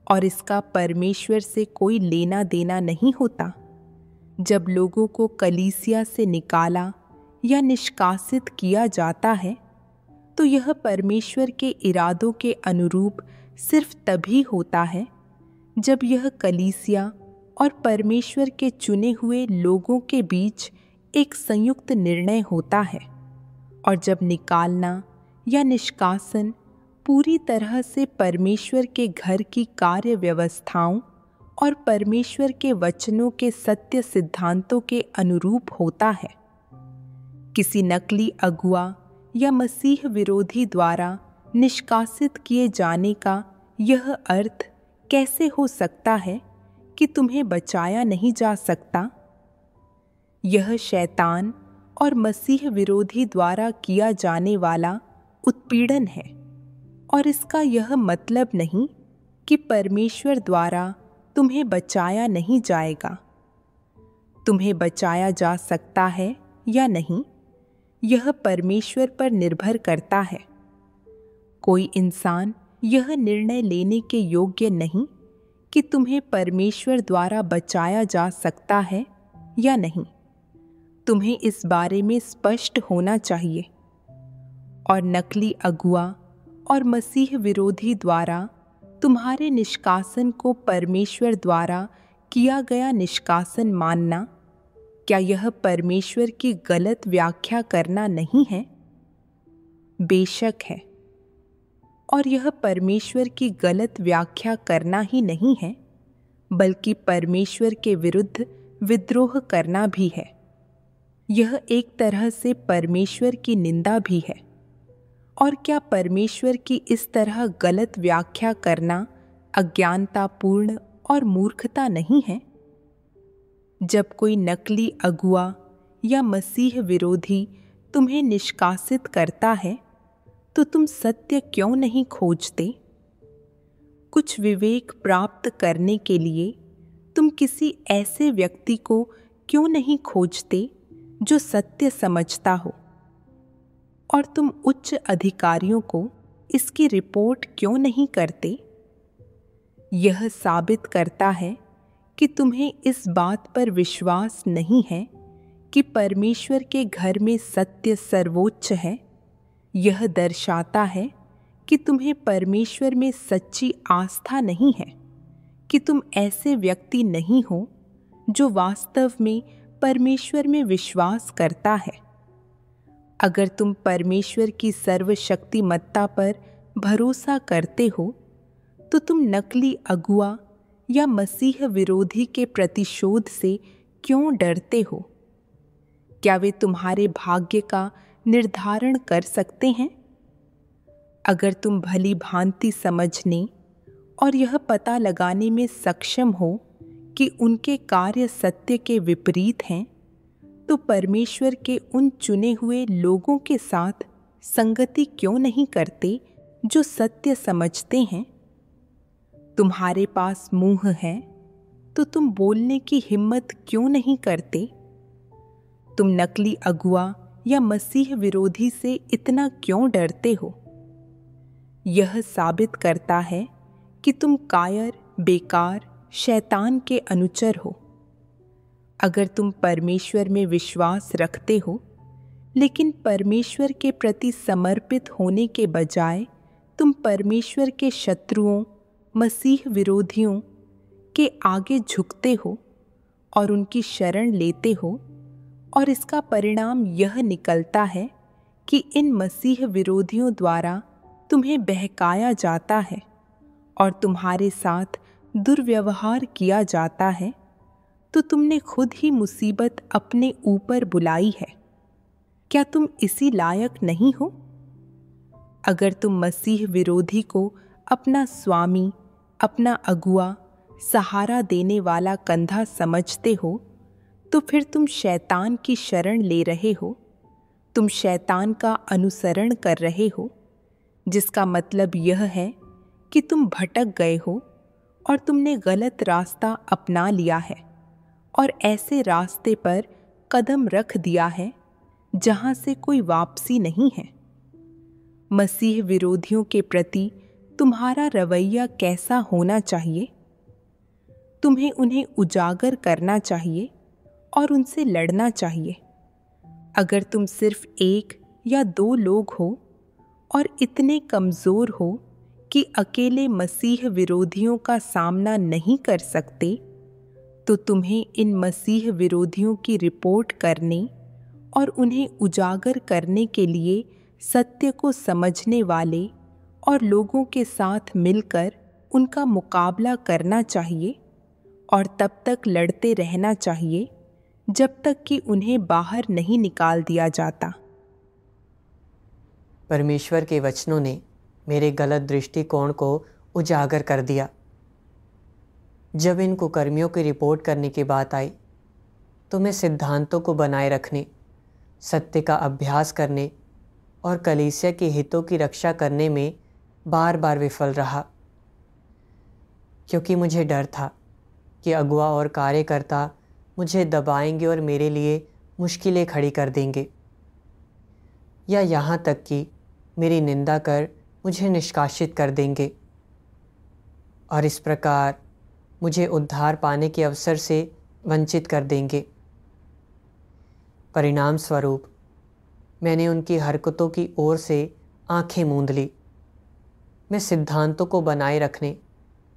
और इसका परमेश्वर से कोई लेना देना नहीं होता। जब लोगों को कलीसिया से निकाला या निष्कासित किया जाता है तो यह परमेश्वर के इरादों के अनुरूप सिर्फ तभी होता है जब यह कलीसिया और परमेश्वर के चुने हुए लोगों के बीच एक संयुक्त निर्णय होता है, और जब निकालना या निष्कासन पूरी तरह से परमेश्वर के घर की कार्य व्यवस्थाओं और परमेश्वर के वचनों के सत्य सिद्धांतों के अनुरूप होता है। किसी नकली अगुआ या मसीह विरोधी द्वारा निष्कासित किए जाने का यह अर्थ कैसे हो सकता है कि तुम्हें बचाया नहीं जा सकता? यह शैतान और मसीह विरोधी द्वारा किया जाने वाला उत्पीड़न है, और इसका यह मतलब नहीं कि परमेश्वर द्वारा तुम्हें बचाया नहीं जाएगा। तुम्हें बचाया जा सकता है या नहीं, यह परमेश्वर पर निर्भर करता है। कोई इंसान यह निर्णय लेने के योग्य नहीं कि तुम्हें परमेश्वर द्वारा बचाया जा सकता है या नहीं। तुम्हें इस बारे में स्पष्ट होना चाहिए। और नकली अगुआ और मसीह विरोधी द्वारा तुम्हारे निष्कासन को परमेश्वर द्वारा किया गया निष्कासन मानना, क्या यह परमेश्वर की गलत व्याख्या करना नहीं है? बेशक है। और यह परमेश्वर की गलत व्याख्या करना ही नहीं है, बल्कि परमेश्वर के विरुद्ध विद्रोह करना भी है। यह एक तरह से परमेश्वर की निंदा भी है। और क्या परमेश्वर की इस तरह गलत व्याख्या करना अज्ञानतापूर्ण और मूर्खता नहीं है? जब कोई नकली अगुआ या मसीह विरोधी तुम्हें निष्कासित करता है तो तुम सत्य क्यों नहीं खोजते? कुछ विवेक प्राप्त करने के लिए तुम किसी ऐसे व्यक्ति को क्यों नहीं खोजते जो सत्य समझता हो? और तुम उच्च अधिकारियों को इसकी रिपोर्ट क्यों नहीं करते? यह साबित करता है कि तुम्हें इस बात पर विश्वास नहीं है कि परमेश्वर के घर में सत्य सर्वोच्च है। यह दर्शाता है कि तुम्हें परमेश्वर में सच्ची आस्था नहीं है, कि तुम ऐसे व्यक्ति नहीं हो जो वास्तव में परमेश्वर में विश्वास करता है। अगर तुम परमेश्वर की सर्वशक्तिमत्ता पर भरोसा करते हो तो तुम नकली अगुआ या मसीह विरोधी के प्रतिशोध से क्यों डरते हो? क्या वे तुम्हारे भाग्य का निर्धारण कर सकते हैं? अगर तुम भली भांति समझने और यह पता लगाने में सक्षम हो कि उनके कार्य सत्य के विपरीत हैं, तो परमेश्वर के उन चुने हुए लोगों के साथ संगति क्यों नहीं करते जो सत्य समझते हैं? तुम्हारे पास मुंह है तो तुम बोलने की हिम्मत क्यों नहीं करते? तुम नकली अगुआ या मसीह विरोधी से इतना क्यों डरते हो? यह साबित करता है कि तुम कायर, बेकार, शैतान के अनुचर हो। अगर तुम परमेश्वर में विश्वास रखते हो, लेकिन परमेश्वर के प्रति समर्पित होने के बजाय तुम परमेश्वर के शत्रुओं, मसीह विरोधियों के आगे झुकते हो और उनकी शरण लेते हो, और इसका परिणाम यह निकलता है कि इन मसीह विरोधियों द्वारा तुम्हें बहकाया जाता है और तुम्हारे साथ दुर्व्यवहार किया जाता है, तो तुमने खुद ही मुसीबत अपने ऊपर बुलाई है। क्या तुम इसी लायक नहीं हो? अगर तुम मसीह विरोधी को अपना स्वामी, अपना अगुआ, सहारा देने वाला कंधा समझते हो, तो फिर तुम शैतान की शरण ले रहे हो। तुम शैतान का अनुसरण कर रहे हो, जिसका मतलब यह है कि तुम भटक गए हो और तुमने गलत रास्ता अपना लिया है और ऐसे रास्ते पर कदम रख दिया है जहां से कोई वापसी नहीं है। मसीह विरोधियों के प्रति तुम्हारा रवैया कैसा होना चाहिए? तुम्हें उन्हें उजागर करना चाहिए और उनसे लड़ना चाहिए। अगर तुम सिर्फ 1 या 2 लोग हो और इतने कमज़ोर हो कि अकेले मसीह विरोधियों का सामना नहीं कर सकते, तो तुम्हें इन मसीह विरोधियों की रिपोर्ट करने और उन्हें उजागर करने के लिए सत्य को समझने वाले और लोगों के साथ मिलकर उनका मुकाबला करना चाहिए और तब तक लड़ते रहना चाहिए जब तक कि उन्हें बाहर नहीं निकाल दिया जाता। परमेश्वर के वचनों ने मेरे गलत दृष्टिकोण को उजागर कर दिया। जब इन कुकर्मियों की रिपोर्ट करने की बात आई, तो मैं सिद्धांतों को बनाए रखने, सत्य का अभ्यास करने और कलीसिया के हितों की रक्षा करने में बार बार विफल रहा, क्योंकि मुझे डर था कि अगुआ और कार्यकर्ता मुझे दबाएंगे और मेरे लिए मुश्किलें खड़ी कर देंगे, या यहाँ तक कि मेरी निंदा कर मुझे निष्कासित कर देंगे और इस प्रकार मुझे उद्धार पाने के अवसर से वंचित कर देंगे। परिणाम स्वरूप मैंने उनकी हरकतों की ओर से आंखें मूंद ली। मैं सिद्धांतों को बनाए रखने,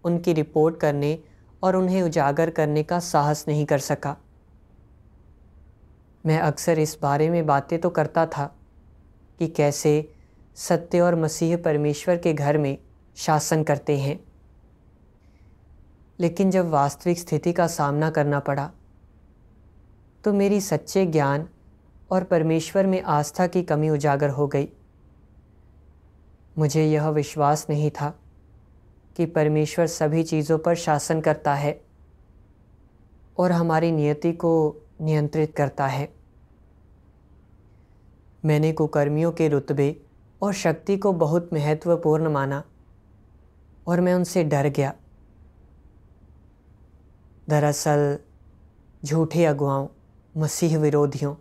उनकी रिपोर्ट करने और उन्हें उजागर करने का साहस नहीं कर सका। मैं अक्सर इस बारे में बातें तो करता था कि कैसे सत्य और मसीह परमेश्वर के घर में शासन करते हैं, लेकिन जब वास्तविक स्थिति का सामना करना पड़ा तो मेरी सच्चे ज्ञान और परमेश्वर में आस्था की कमी उजागर हो गई। मुझे यह विश्वास नहीं था कि परमेश्वर सभी चीज़ों पर शासन करता है और हमारी नियति को नियंत्रित करता है। मैंने कुकर्मियों के रुतबे और शक्ति को बहुत महत्वपूर्ण माना और मैं उनसे डर गया। दरअसल झूठे अगुवाओं, मसीह विरोधियों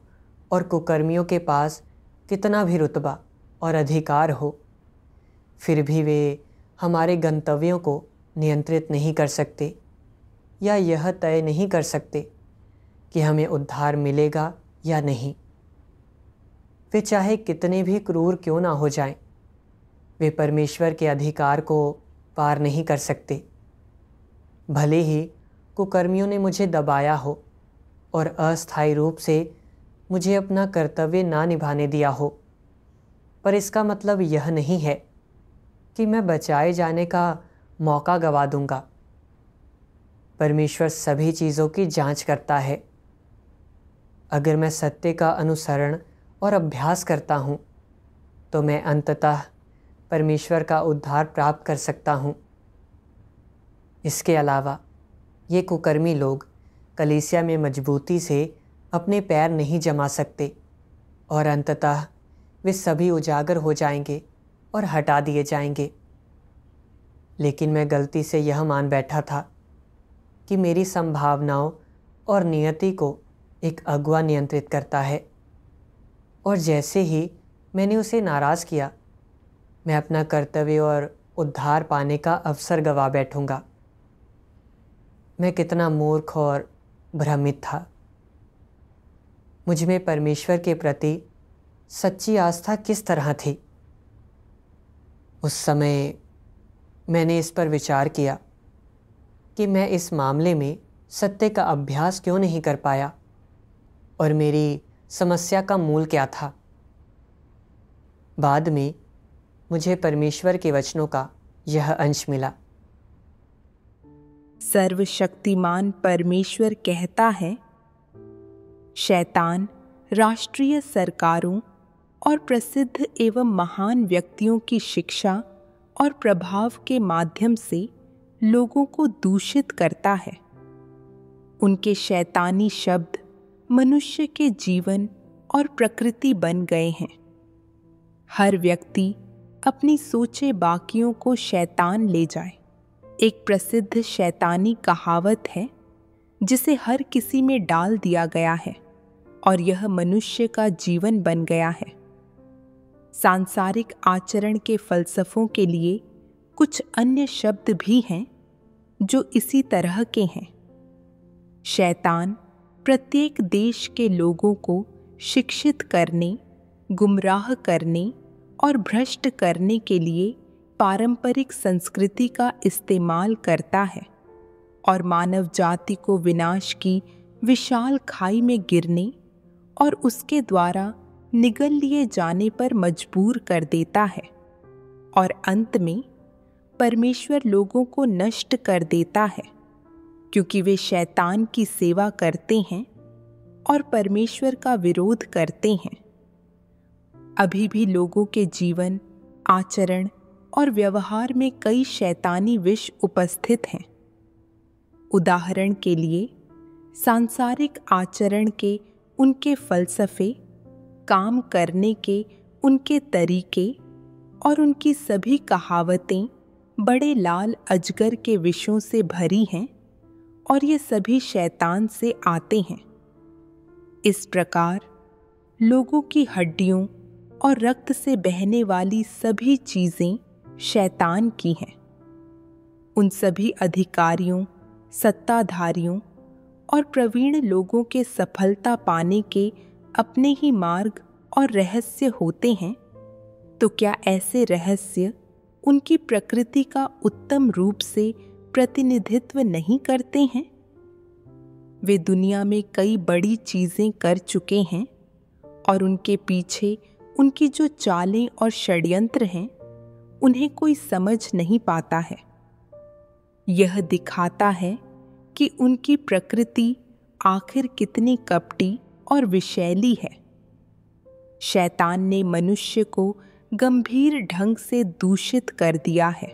और कुकर्मियों के पास कितना भी रुतबा और अधिकार हो, फिर भी वे हमारे गंतव्यों को नियंत्रित नहीं कर सकते या यह तय नहीं कर सकते कि हमें उद्धार मिलेगा या नहीं। वे चाहे कितने भी क्रूर क्यों ना हो जाएं, वे परमेश्वर के अधिकार को पार नहीं कर सकते। भले ही कुकर्मियों ने मुझे दबाया हो और अस्थायी रूप से मुझे अपना कर्तव्य ना निभाने दिया हो, पर इसका मतलब यह नहीं है कि मैं बचाए जाने का मौका गवा दूंगा। परमेश्वर सभी चीज़ों की जांच करता है। अगर मैं सत्य का अनुसरण और अभ्यास करता हूँ तो मैं अंततः परमेश्वर का उद्धार प्राप्त कर सकता हूँ। इसके अलावा ये कुकर्मी लोग कलीसिया में मजबूती से अपने पैर नहीं जमा सकते और अंततः वे सभी उजागर हो जाएंगे और हटा दिए जाएंगे। लेकिन मैं गलती से यह मान बैठा था कि मेरी संभावनाओं और नियति को एक अगुआ नियंत्रित करता है, और जैसे ही मैंने उसे नाराज़ किया, मैं अपना कर्तव्य और उद्धार पाने का अवसर गंवा बैठूंगा। मैं कितना मूर्ख और भ्रमित था। मुझ में परमेश्वर के प्रति सच्ची आस्था किस तरह थी? उस समय मैंने इस पर विचार किया कि मैं इस मामले में सत्य का अभ्यास क्यों नहीं कर पाया और मेरी समस्या का मूल क्या था। बाद में मुझे परमेश्वर के वचनों का यह अंश मिला। सर्वशक्तिमान परमेश्वर कहता है, शैतान राष्ट्रीय सरकारों और प्रसिद्ध एवं महान व्यक्तियों की शिक्षा और प्रभाव के माध्यम से लोगों को दूषित करता है। उनके शैतानी शब्द मनुष्य के जीवन और प्रकृति बन गए हैं। हर व्यक्ति अपनी सोचे बाकियों को शैतान ले जाए। एक प्रसिद्ध शैतानी कहावत है जिसे हर किसी में डाल दिया गया है और यह मनुष्य का जीवन बन गया है। सांसारिक आचरण के फलसफों के लिए कुछ अन्य शब्द भी हैं जो इसी तरह के हैं। शैतान प्रत्येक देश के लोगों को शिक्षित करने, गुमराह करने और भ्रष्ट करने के लिए पारंपरिक संस्कृति का इस्तेमाल करता है और मानव जाति को विनाश की विशाल खाई में गिरने और उसके द्वारा निगल लिए जाने पर मजबूर कर देता है, और अंत में परमेश्वर लोगों को नष्ट कर देता है क्योंकि वे शैतान की सेवा करते हैं और परमेश्वर का विरोध करते हैं। अभी भी लोगों के जीवन, आचरण और व्यवहार में कई शैतानी विष उपस्थित हैं। उदाहरण के लिए, सांसारिक आचरण के उनके फलसफे, काम करने के उनके तरीके और उनकी सभी कहावतें बड़े लाल अजगर के विषयों से भरी हैं और ये सभी शैतान से आते हैं। इस प्रकार लोगों की हड्डियों और रक्त से बहने वाली सभी चीजें शैतान की हैं। उन सभी अधिकारियों, सत्ताधारियों और प्रवीण लोगों के सफलता पाने के अपने ही मार्ग और रहस्य होते हैं, तो क्या ऐसे रहस्य उनकी प्रकृति का उत्तम रूप से प्रतिनिधित्व नहीं करते हैं? वे दुनिया में कई बड़ी चीजें कर चुके हैं और उनके पीछे उनकी जो चालें और षड्यंत्र हैं, उन्हें कोई समझ नहीं पाता है। यह दिखाता है कि उनकी प्रकृति आखिर कितनी कपटी और विषैली है। शैतान ने मनुष्य को गंभीर ढंग से दूषित कर दिया है।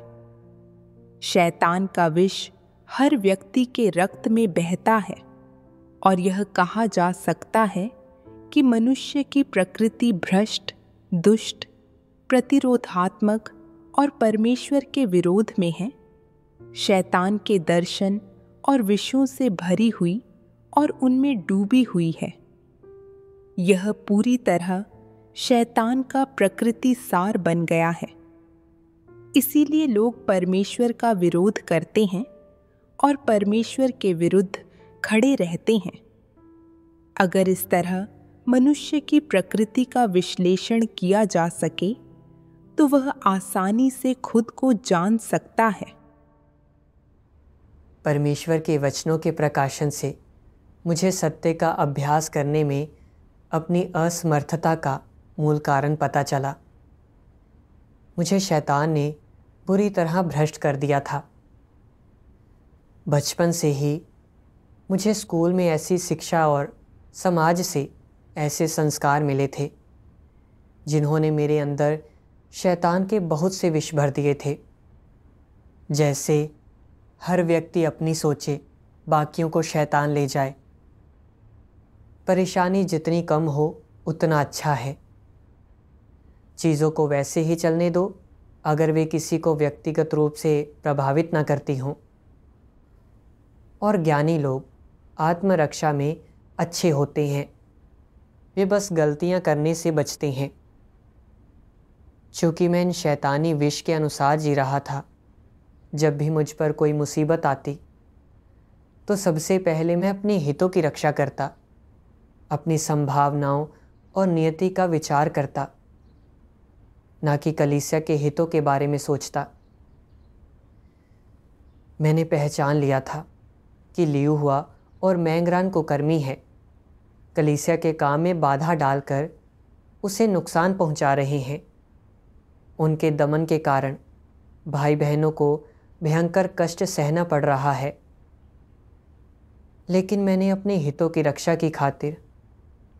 शैतान का विष हर व्यक्ति के रक्त में बहता है और यह कहा जा सकता है कि मनुष्य की प्रकृति भ्रष्ट, दुष्ट, प्रतिरोधात्मक और परमेश्वर के विरोध में है, शैतान के दर्शन और विषयों से भरी हुई और उनमें डूबी हुई है। यह पूरी तरह शैतान का प्रकृति सार बन गया है। इसीलिए लोग परमेश्वर का विरोध करते हैं और परमेश्वर के विरुद्ध खड़े रहते हैं। अगर इस तरह मनुष्य की प्रकृति का विश्लेषण किया जा सके तो वह आसानी से खुद को जान सकता है। परमेश्वर के वचनों के प्रकाशन से मुझे सत्य का अभ्यास करने में अपनी असमर्थता का मूल कारण पता चला। मुझे शैतान ने बुरी तरह भ्रष्ट कर दिया था। बचपन से ही मुझे स्कूल में ऐसी शिक्षा और समाज से ऐसे संस्कार मिले थे जिन्होंने मेरे अंदर शैतान के बहुत से विष भर दिए थे। जैसे हर व्यक्ति अपनी सोचे, बाकियों को शैतान ले जाए, परेशानी जितनी कम हो उतना अच्छा है, चीज़ों को वैसे ही चलने दो अगर वे किसी को व्यक्तिगत रूप से प्रभावित न करती हों। और ज्ञानी लोग आत्मरक्षा में अच्छे होते हैं, वे बस गलतियां करने से बचते हैं। चूँकि मैं इन शैतानी विष के अनुसार जी रहा था, जब भी मुझ पर कोई मुसीबत आती तो सबसे पहले मैं अपने हितों की रक्षा करता, अपनी संभावनाओं और नियति का विचार करता, ना कि कलीसिया के हितों के बारे में सोचता। मैंने पहचान लिया था कि लियू हुआ और मैंगरान कुकर्मी है, कलीसिया के काम में बाधा डालकर उसे नुकसान पहुंचा रहे हैं। उनके दमन के कारण भाई बहनों को भयंकर कष्ट सहना पड़ रहा है। लेकिन मैंने अपने हितों की रक्षा की खातिर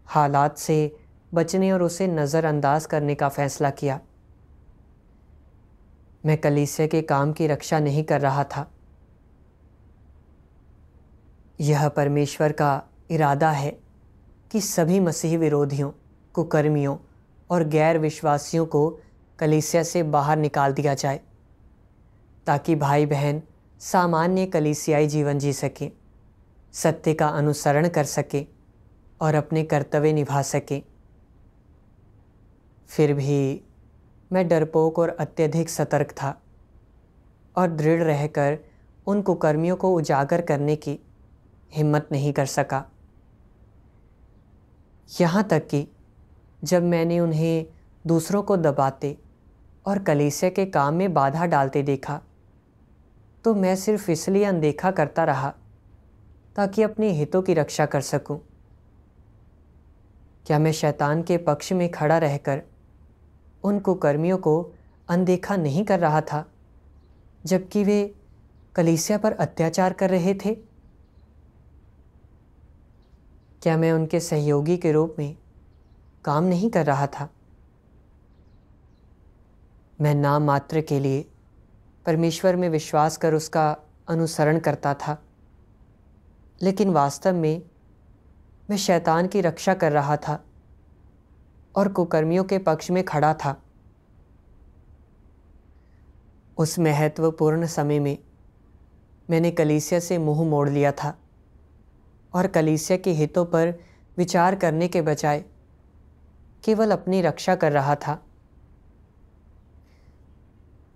हालात से बचने और उसे नज़रअंदाज करने का फैसला किया। मैं कलीसिया के काम की रक्षा नहीं कर रहा था। यह परमेश्वर का इरादा है कि सभी मसीह विरोधियों, कुकर्मियों और गैर विश्वासियों को कलीसिया से बाहर निकाल दिया जाए, ताकि भाई बहन सामान्य कलीसियाई जीवन जी सकें, सत्य का अनुसरण कर सकें और अपने कर्तव्य निभा सकें। फिर भी मैं डरपोक और अत्यधिक सतर्क था और दृढ़ रहकर उन कुकर्मियों को उजागर करने की हिम्मत नहीं कर सका। यहाँ तक कि जब मैंने उन्हें दूसरों को दबाते और कलीसिया के काम में बाधा डालते देखा, तो मैं सिर्फ इसलिए अनदेखा करता रहा ताकि अपने हितों की रक्षा कर सकूं। क्या मैं शैतान के पक्ष में खड़ा रहकर उन कुकर्मियों को अनदेखा नहीं कर रहा था, जबकि वे कलीसिया पर अत्याचार कर रहे थे? क्या मैं उनके सहयोगी के रूप में काम नहीं कर रहा था? मैं नाम मात्र के लिए परमेश्वर में विश्वास कर उसका अनुसरण करता था, लेकिन वास्तव में मैं शैतान की रक्षा कर रहा था और कुकर्मियों के पक्ष में खड़ा था। उस महत्वपूर्ण समय में मैंने कलीसिया से मुंह मोड़ लिया था और कलीसिया के हितों पर विचार करने के बजाय केवल अपनी रक्षा कर रहा था।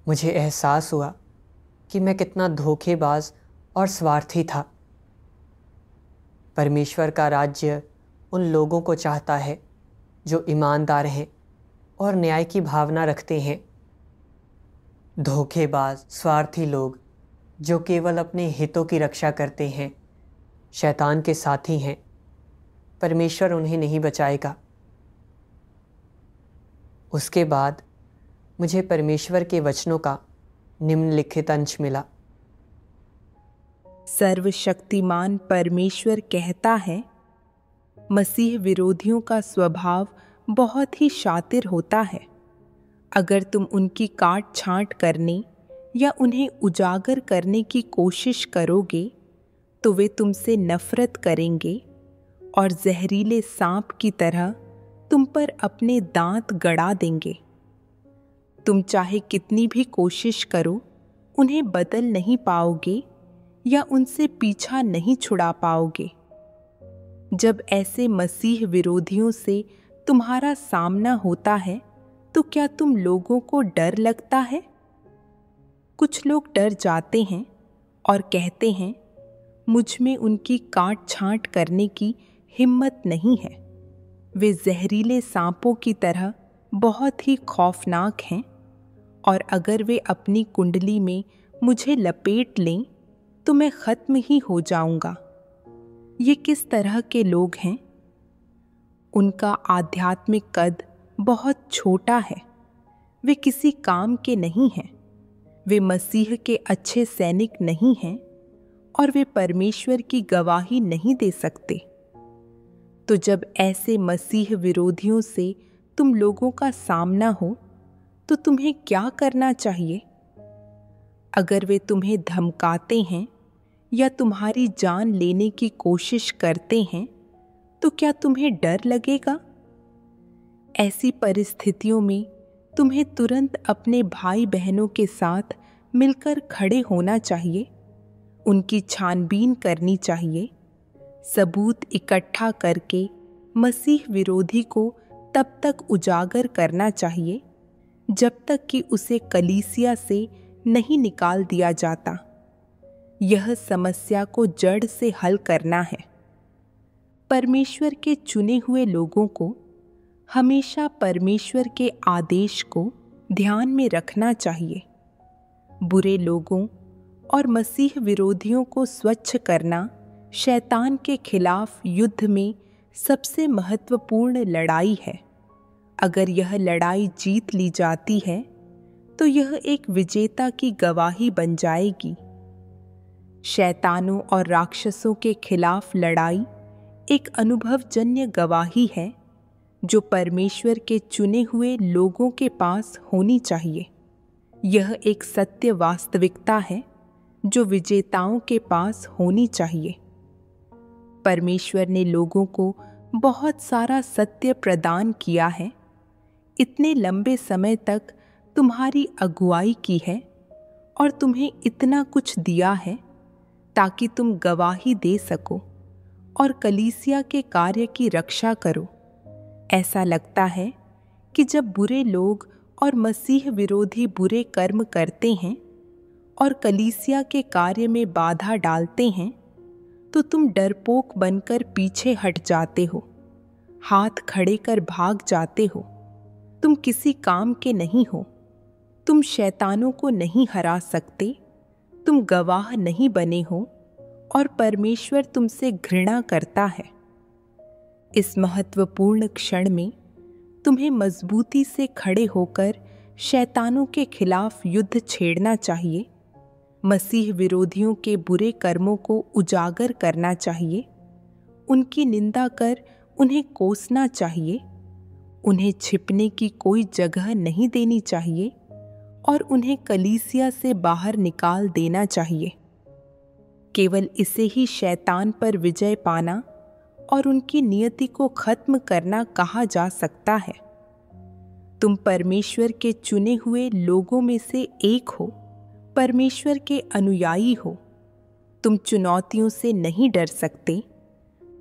मुझे एहसास हुआ कि मैं कितना धोखेबाज और स्वार्थी था। परमेश्वर का राज्य उन लोगों को चाहता है जो ईमानदार हैं और न्याय की भावना रखते हैं। धोखेबाज, स्वार्थी लोग जो केवल अपने हितों की रक्षा करते हैं, शैतान के साथी हैं। परमेश्वर उन्हें नहीं बचाएगा। उसके बाद मुझे परमेश्वर के वचनों का निम्नलिखित अंश मिला। सर्वशक्तिमान परमेश्वर कहता है, मसीह विरोधियों का स्वभाव बहुत ही शातिर होता है। अगर तुम उनकी काट छांट करने या उन्हें उजागर करने की कोशिश करोगे तो वे तुमसे नफरत करेंगे और जहरीले सांप की तरह तुम पर अपने दांत गड़ा देंगे। तुम चाहे कितनी भी कोशिश करो, उन्हें बदल नहीं पाओगे या उनसे पीछा नहीं छुड़ा पाओगे। जब ऐसे मसीह विरोधियों से तुम्हारा सामना होता है तो क्या तुम लोगों को डर लगता है? कुछ लोग डर जाते हैं और कहते हैं, मुझ में उनकी काट छांट करने की हिम्मत नहीं है। वे जहरीले सांपों की तरह बहुत ही खौफनाक हैं और अगर वे अपनी कुंडली में मुझे लपेट लें तो मैं खत्म ही हो जाऊंगा। ये किस तरह के लोग हैं? उनका आध्यात्मिक कद बहुत छोटा है। वे किसी काम के नहीं हैं। वे मसीह के अच्छे सैनिक नहीं हैं और वे परमेश्वर की गवाही नहीं दे सकते। तो जब ऐसे मसीह विरोधियों से तुम लोगों का सामना हो तो तुम्हें क्या करना चाहिए? अगर वे तुम्हें धमकाते हैं या तुम्हारी जान लेने की कोशिश करते हैं तो क्या तुम्हें डर लगेगा? ऐसी परिस्थितियों में तुम्हें तुरंत अपने भाई बहनों के साथ मिलकर खड़े होना चाहिए, उनकी छानबीन करनी चाहिए, सबूत इकट्ठा करके मसीह विरोधी को तब तक उजागर करना चाहिए जब तक कि उसे कलीसिया से नहीं निकाल दिया जाता। यह समस्या को जड़ से हल करना है। परमेश्वर के चुने हुए लोगों को हमेशा परमेश्वर के आदेश को ध्यान में रखना चाहिए। बुरे लोगों और मसीह विरोधियों को स्वच्छ करना शैतान के खिलाफ युद्ध में सबसे महत्वपूर्ण लड़ाई है। अगर यह लड़ाई जीत ली जाती है तो यह एक विजेता की गवाही बन जाएगी। शैतानों और राक्षसों के खिलाफ लड़ाई एक अनुभवजन्य गवाही है जो परमेश्वर के चुने हुए लोगों के पास होनी चाहिए। यह एक सत्य वास्तविकता है जो विजेताओं के पास होनी चाहिए। परमेश्वर ने लोगों को बहुत सारा सत्य प्रदान किया है, इतने लंबे समय तक तुम्हारी अगुवाई की है और तुम्हें इतना कुछ दिया है ताकि तुम गवाही दे सको और कलीसिया के कार्य की रक्षा करो। ऐसा लगता है कि जब बुरे लोग और मसीह विरोधी बुरे कर्म करते हैं और कलीसिया के कार्य में बाधा डालते हैं तो तुम डरपोक बनकर पीछे हट जाते हो, हाथ खड़े कर भाग जाते हो। तुम किसी काम के नहीं हो, तुम शैतानों को नहीं हरा सकते, तुम गवाह नहीं बने हो और परमेश्वर तुमसे घृणा करता है। इस महत्वपूर्ण क्षण में तुम्हें मजबूती से खड़े होकर शैतानों के खिलाफ युद्ध छेड़ना चाहिए, मसीह विरोधियों के बुरे कर्मों को उजागर करना चाहिए, उनकी निंदा कर उन्हें कोसना चाहिए, उन्हें छिपने की कोई जगह नहीं देनी चाहिए और उन्हें कलीसिया से बाहर निकाल देना चाहिए। केवल इसे ही शैतान पर विजय पाना और उनकी नियति को खत्म करना कहा जा सकता है। तुम परमेश्वर के चुने हुए लोगों में से एक हो, परमेश्वर के अनुयायी हो। तुम चुनौतियों से नहीं डर सकते।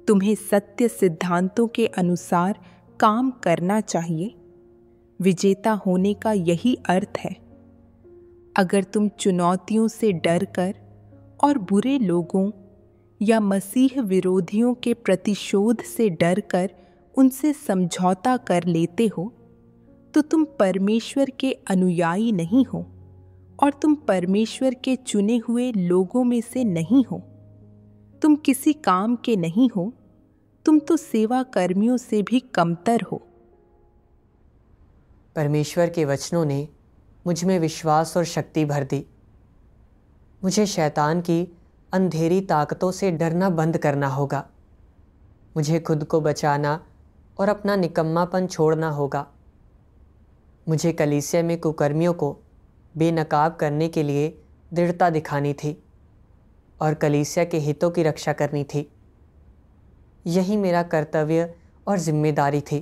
तुम्हें सत्य सिद्धांतों के अनुसार काम करना चाहिए। विजेता होने का यही अर्थ है। अगर तुम चुनौतियों से डरकर और बुरे लोगों या मसीह विरोधियों के प्रतिशोध से डरकर उनसे समझौता कर लेते हो तो तुम परमेश्वर के अनुयायी नहीं हो और तुम परमेश्वर के चुने हुए लोगों में से नहीं हो। तुम किसी काम के नहीं हो, तुम तो सेवा कर्मियों से भी कमतर हो। परमेश्वर के वचनों ने मुझ में विश्वास और शक्ति भर दी। मुझे शैतान की अंधेरी ताकतों से डरना बंद करना होगा। मुझे खुद को बचाना और अपना निकम्मापन छोड़ना होगा। मुझे कलीसिया में कुकर्मियों को बेनकाब करने के लिए दृढ़ता दिखानी थी और कलीसिया के हितों की रक्षा करनी थी। यही मेरा कर्तव्य और जिम्मेदारी थी।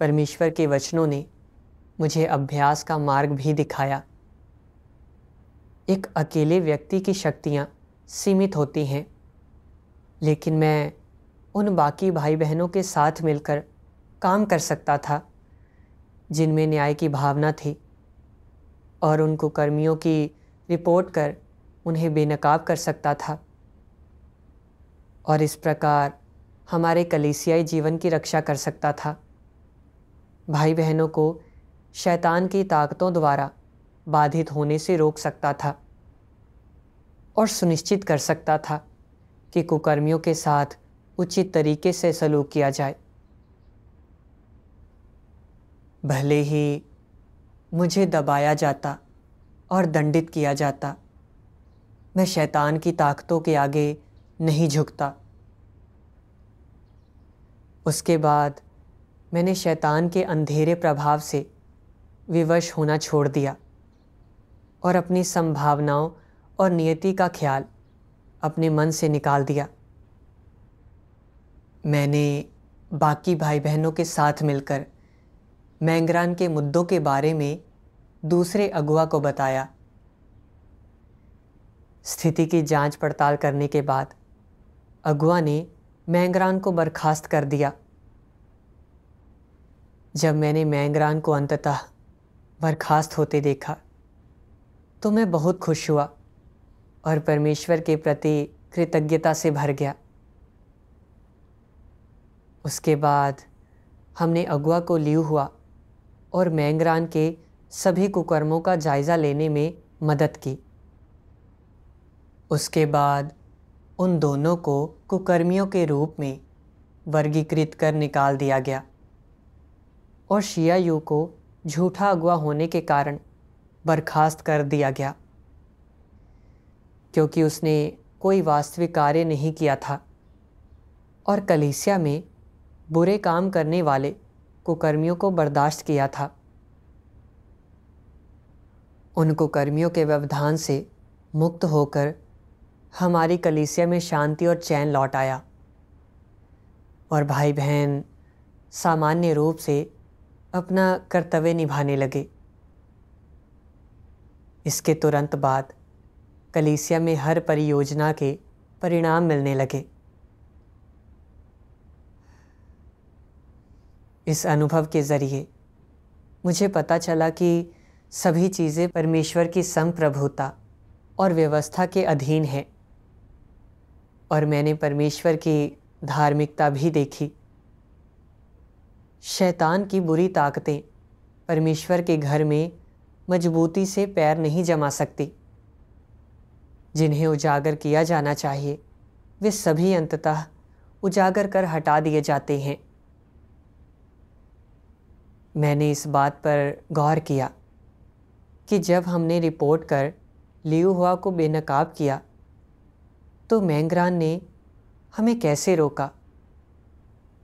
परमेश्वर के वचनों ने मुझे अभ्यास का मार्ग भी दिखाया। एक अकेले व्यक्ति की शक्तियाँ सीमित होती हैं, लेकिन मैं उन बाकी भाई बहनों के साथ मिलकर काम कर सकता था जिनमें न्याय की भावना थी और उन कुकर्मियों की रिपोर्ट कर उन्हें बेनकाब कर सकता था और इस प्रकार हमारे कलीसियाई जीवन की रक्षा कर सकता था। भाई बहनों को शैतान की ताकतों द्वारा बाधित होने से रोक सकता था और सुनिश्चित कर सकता था कि कुकर्मियों के साथ उचित तरीके से सलूक किया जाए। भले ही मुझे दबाया जाता और दंडित किया जाता, मैं शैतान की ताकतों के आगे नहीं झुकता। उसके बाद मैंने शैतान के अंधेरे प्रभाव से विवश होना छोड़ दिया और अपनी संभावनाओं और नियति का ख्याल अपने मन से निकाल दिया। मैंने बाकी भाई बहनों के साथ मिलकर मैंगरान के मुद्दों के बारे में दूसरे अगुआ को बताया। स्थिति की जांच पड़ताल करने के बाद अगुआ ने मैंगरान को बर्खास्त कर दिया। जब मैंने मैंगरान को अंततः बर्खास्त होते देखा तो मैं बहुत खुश हुआ और परमेश्वर के प्रति कृतज्ञता से भर गया। उसके बाद हमने अगुआ को लियू हुआ और मैंगरान के सभी कुकर्मों का जायज़ा लेने में मदद की। उसके बाद उन दोनों को कुकर्मियों के रूप में वर्गीकृत कर निकाल दिया गया और शियायू को झूठा अगुआ होने के कारण बर्खास्त कर दिया गया, क्योंकि उसने कोई वास्तविक कार्य नहीं किया था और कलीसिया में बुरे काम करने वाले कुकर्मियों को बर्दाश्त किया था। उन कुकर्मियों के व्यवधान से मुक्त होकर हमारी कलीसिया में शांति और चैन लौट आया और भाई बहन सामान्य रूप से अपना कर्तव्य निभाने लगे। इसके तुरंत बाद कलीसिया में हर परियोजना के परिणाम मिलने लगे। इस अनुभव के ज़रिए मुझे पता चला कि सभी चीज़ें परमेश्वर की संप्रभुता और व्यवस्था के अधीन हैं और मैंने परमेश्वर की धार्मिकता भी देखी। शैतान की बुरी ताकतें परमेश्वर के घर में मजबूती से पैर नहीं जमा सकती। जिन्हें उजागर किया जाना चाहिए वे सभी अंततः उजागर कर हटा दिए जाते हैं। मैंने इस बात पर गौर किया कि जब हमने रिपोर्ट कर लियू हुआ को बेनकाब किया तो मैंगरान ने हमें कैसे रोका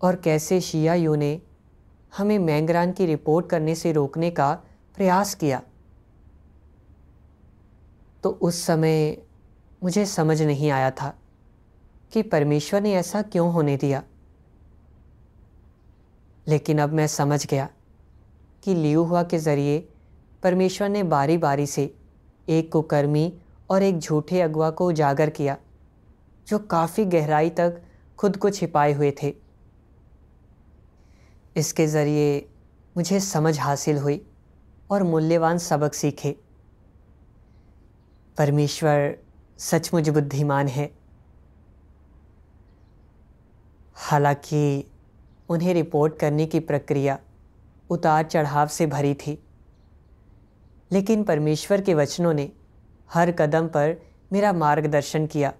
और कैसे शियायू ने हमें मैंगरान की रिपोर्ट करने से रोकने का प्रयास किया। तो उस समय मुझे समझ नहीं आया था कि परमेश्वर ने ऐसा क्यों होने दिया, लेकिन अब मैं समझ गया कि लियू हुआ के ज़रिए परमेश्वर ने बारी बारी से एक कुकर्मी और एक झूठे अगुआ को उजागर किया जो काफ़ी गहराई तक खुद को छिपाए हुए थे। इसके ज़रिए मुझे समझ हासिल हुई और मूल्यवान सबक सीखे। परमेश्वर सचमुच बुद्धिमान है। हालांकि उन्हें रिपोर्ट करने की प्रक्रिया उतार चढ़ाव से भरी थी, लेकिन परमेश्वर के वचनों ने हर कदम पर मेरा मार्गदर्शन किया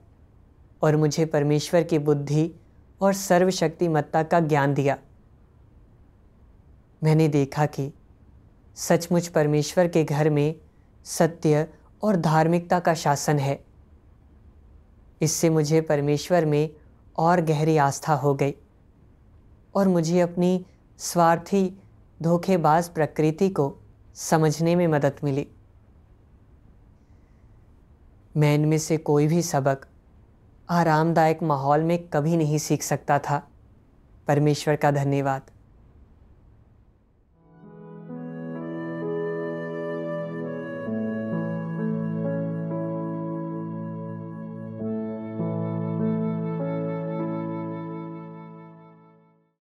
और मुझे परमेश्वर की बुद्धि और सर्वशक्तिमत्ता का ज्ञान दिया। मैंने देखा कि सचमुच परमेश्वर के घर में सत्य और धार्मिकता का शासन है। इससे मुझे परमेश्वर में और गहरी आस्था हो गई और मुझे अपनी स्वार्थी धोखेबाज प्रकृति को समझने में मदद मिली। मैं इनमें से कोई भी सबक आरामदायक माहौल में कभी नहीं सीख सकता था। परमेश्वर का धन्यवाद।